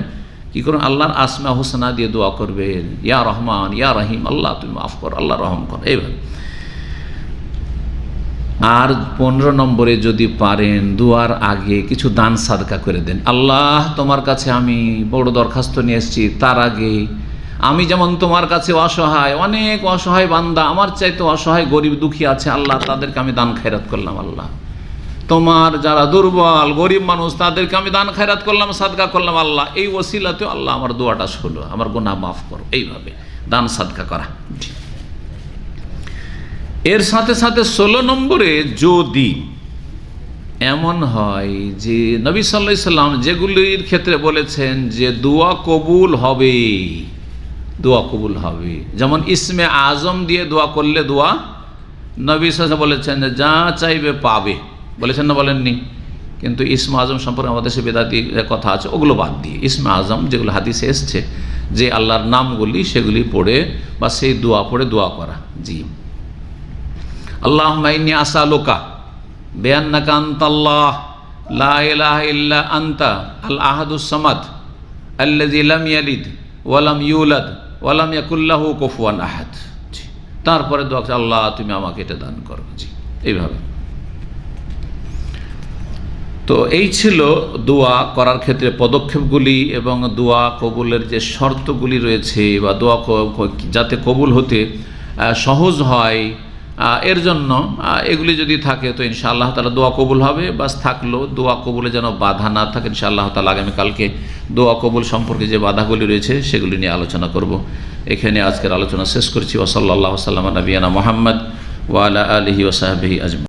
কি করুন, আল্লাহর আসমা হোসনা দিয়ে দোয়া করবেন, ইয়া রহমান ইয়া রহিম, আল্লাহ তুমি মাফ কর, আল্লাহ রহম কর, এইভাবে। আর 15 নম্বরে যদি পারেন দুয়ার আগে কিছু দান সাদকা করে দেন। আল্লাহ তোমার কাছে আমি বড় দরখাস্ত নিয়ে এসেছি, তার আগে আমি যেমন তোমার কাছে অসহায়, অনেক অসহায় বান্দা আমার চাইতে অসহায় গরিব দুঃখী আছে, আল্লাহ তাদেরকে আমি দান খায়রাত করলাম। আল্লাহ তোমার যারা দুর্বল গরিব মানুষ তাদেরকে আমি দান খায়রাত করলাম, সাদকা করলাম, আল্লাহ এই ওসিলাতে আল্লাহ আমার দোয়াটা শোনো, আমার গুনাহ মাফ করো। এইভাবে দান সাদকা করা। এর সাথে সাথে 16 নম্বরে যদি এমন হয় যে নবী সাল্লাল্লাহু আলাইহি সাল্লাম যেগুলির ক্ষেত্রে বলেছেন যে দোয়া কবুল হবে, দোয়া কবুল হবে, যেমন ইসমে আজম দিয়ে দোয়া করলে দোয়া, নবী সাল্লাল্লাহু আলাইহি ওয়াসাল্লাম বলেছেন যে যা চাইবে পাবে, বলেছেন না বলেননি? কিন্তু ইসমে আজম সম্পর্কে আমাদের সে বেদাতি কথা আছে, ওগুলো বাদ দিয়ে ইসমে আজম যেগুলো হাদিসে এসছে যে আল্লাহর নামগুলি, সেগুলি পড়ে বা সেই দোয়া পড়ে দোয়া করা। জি, আল্লাহুম্মা ইন্নী আসআলুকা বিআন্নাকা আনতাল্লাহ লা ইলাহা ইল্লা আনতা আল আহাদুস সামাদ আল্লাযী লাম ইয়ালিদ ওয়া লাম ইউলাদ ওয়া লাম ইয়াকুল লাহু কুফুয়ান আহাদ। তারপরে দোয়া, আল্লাহ তুমি আমাকে এটা দান করো। জি, এইভাবে। তো এই ছিল দোয়া করার ক্ষেত্রে পদক্ষেপগুলি এবং দোয়া কবুলের যে শর্তগুলি রয়েছে, বা দোয়া যাতে কবুল হতে সহজ হয় এর জন্য এগুলি যদি থাকে তো ইনশাআল্লাহ তাআলা দোয়া কবুল হবে। বাস থাকলো দোয়া কবুলে যেন বাধা না থাকে। ইনশাআল্লাহ তাআলা আগামীকালকে দোয়া কবুল সম্পর্কে যে বাধাগুলি রয়েছে সেগুলি নিয়ে আলোচনা করব। এখানে আজকের আলোচনা শেষ করছি। ওয়া সাল্লাল্লাহু আলা নবিয়ানা মুহাম্মদ ওয়া আলা আলিহি ওয়া সাহবিহি আজমাইন।